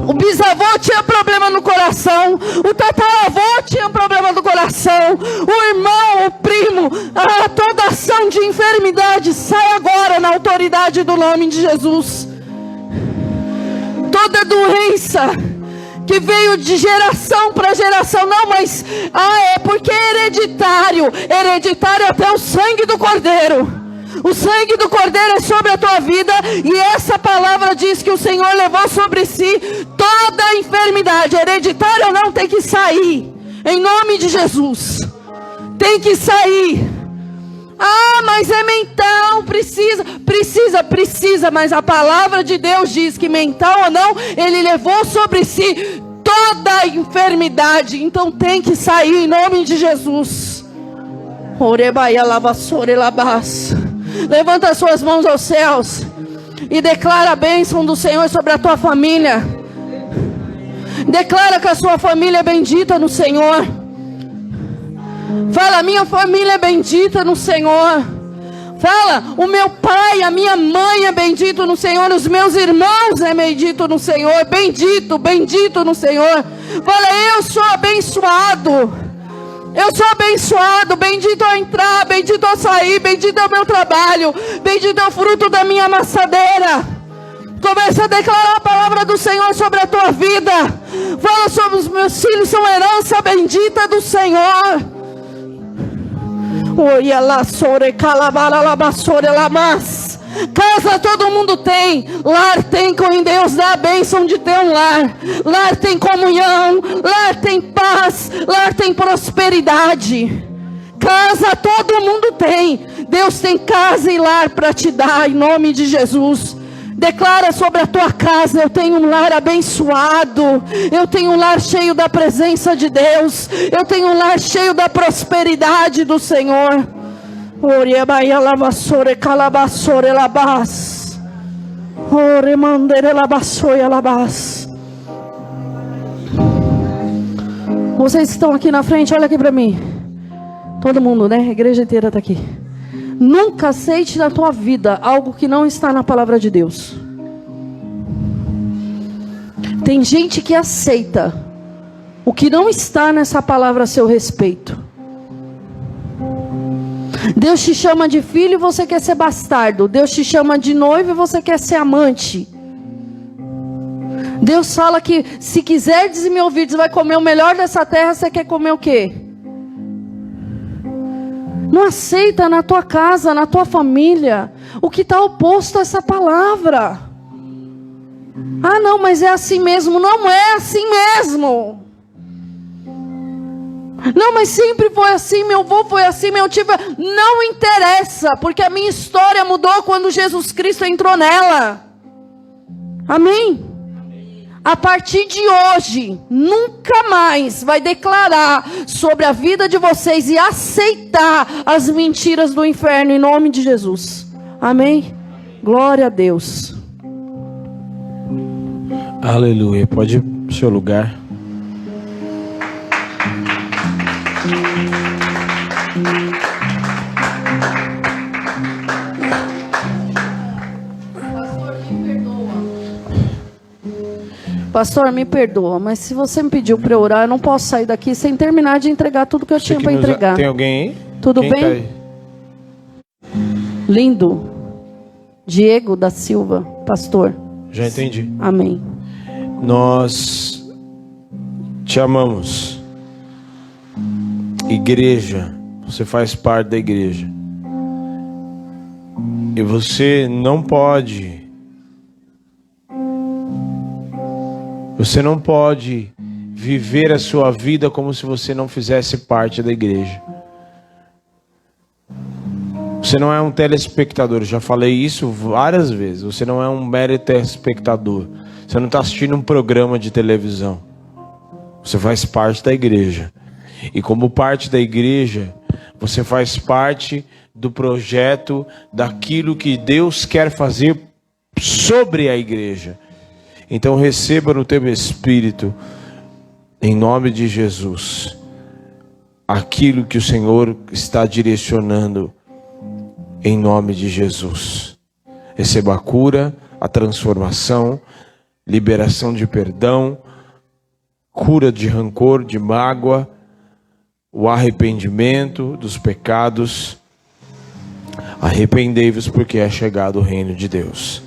O bisavô tinha problema no coração, o tataravô tinha problema no coração, o irmão, o primo, toda ação de enfermidade sai agora na autoridade do nome de Jesus. Toda doença que veio de geração para geração, não, mas é porque é hereditário até o sangue do Cordeiro. O sangue do Cordeiro é sobre a tua vida, e essa palavra diz que o Senhor levou sobre si toda a enfermidade, hereditária ou não, tem que sair, em nome de Jesus, tem que sair. Mas é mental, precisa, mas a palavra de Deus diz que mental ou não, Ele levou sobre si toda enfermidade. Então tem que sair em nome de Jesus. Levanta as suas mãos aos céus e declara a bênção do Senhor sobre a tua família. Declara que a sua família é bendita no Senhor. Fala, minha família é bendita no Senhor. Fala, o meu pai, a minha mãe é bendito no Senhor. Os meus irmãos é bendito no Senhor. Bendito, bendito no Senhor. Fala, eu sou abençoado. Eu sou abençoado, bendito ao entrar, bendito ao sair, bendito é o meu trabalho, bendito é o fruto da minha amassadeira. Começa a declarar a palavra do Senhor sobre a tua vida. Fala sobre os meus filhos, são herança bendita do Senhor. Casa todo mundo tem, lar tem, com Deus dá a bênção de ter um lar. Lar tem comunhão, lar tem paz, lar tem prosperidade. Casa todo mundo tem, Deus tem casa e lar para te dar, em nome de Jesus. Declara sobre a tua casa: eu tenho um lar abençoado, eu tenho um lar cheio da presença de Deus, eu tenho um lar cheio da prosperidade do Senhor. Vocês estão aqui na frente, olha aqui para mim. Todo mundo, né? A igreja inteira está aqui. Nunca aceite na tua vida algo que não está na palavra de Deus. Tem gente que aceita o que não está nessa palavra a seu respeito. Deus te chama de filho e você quer ser bastardo. Deus te chama de noivo e você quer ser amante. Deus fala que se quiserdes e me ouvirdes, vai comer o melhor dessa terra. Você quer comer o quê? Não aceita na tua casa, na tua família, o que está oposto a essa palavra. Ah não, mas é assim mesmo. Não é assim mesmo. Não, mas sempre foi assim, meu avô foi assim, meu tio foi... Não interessa, porque a minha história mudou quando Jesus Cristo entrou nela. Amém? A partir de hoje, nunca mais vai declarar sobre a vida de vocês e aceitar as mentiras do inferno, em nome de Jesus. Amém? Glória a Deus. Aleluia. Pode ir para o seu lugar. Pastor, me perdoa, mas se você me pediu para orar, eu não posso sair daqui sem terminar de entregar tudo que eu tinha para entregar. Tem alguém aí? Tudo Quem bem? tá aí? Lindo. Diego da Silva, pastor. Já entendi. Amém. Nós te amamos. Igreja, você faz parte da igreja. E você não pode viver a sua vida como se você não fizesse parte da igreja. Você não é um telespectador, eu já falei isso várias vezes. Você não é um mero telespectador. Você não está assistindo um programa de televisão. Você faz parte da igreja. E como parte da igreja, você faz parte do projeto, daquilo que Deus quer fazer sobre a igreja. Então receba no teu espírito, em nome de Jesus, aquilo que o Senhor está direcionando, em nome de Jesus. Receba a cura, a transformação, liberação de perdão, cura de rancor, de mágoa, o arrependimento dos pecados. Arrependei-vos porque é chegado o reino de Deus.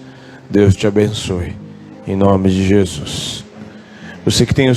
Deus te abençoe, em nome de Jesus. Você que tem o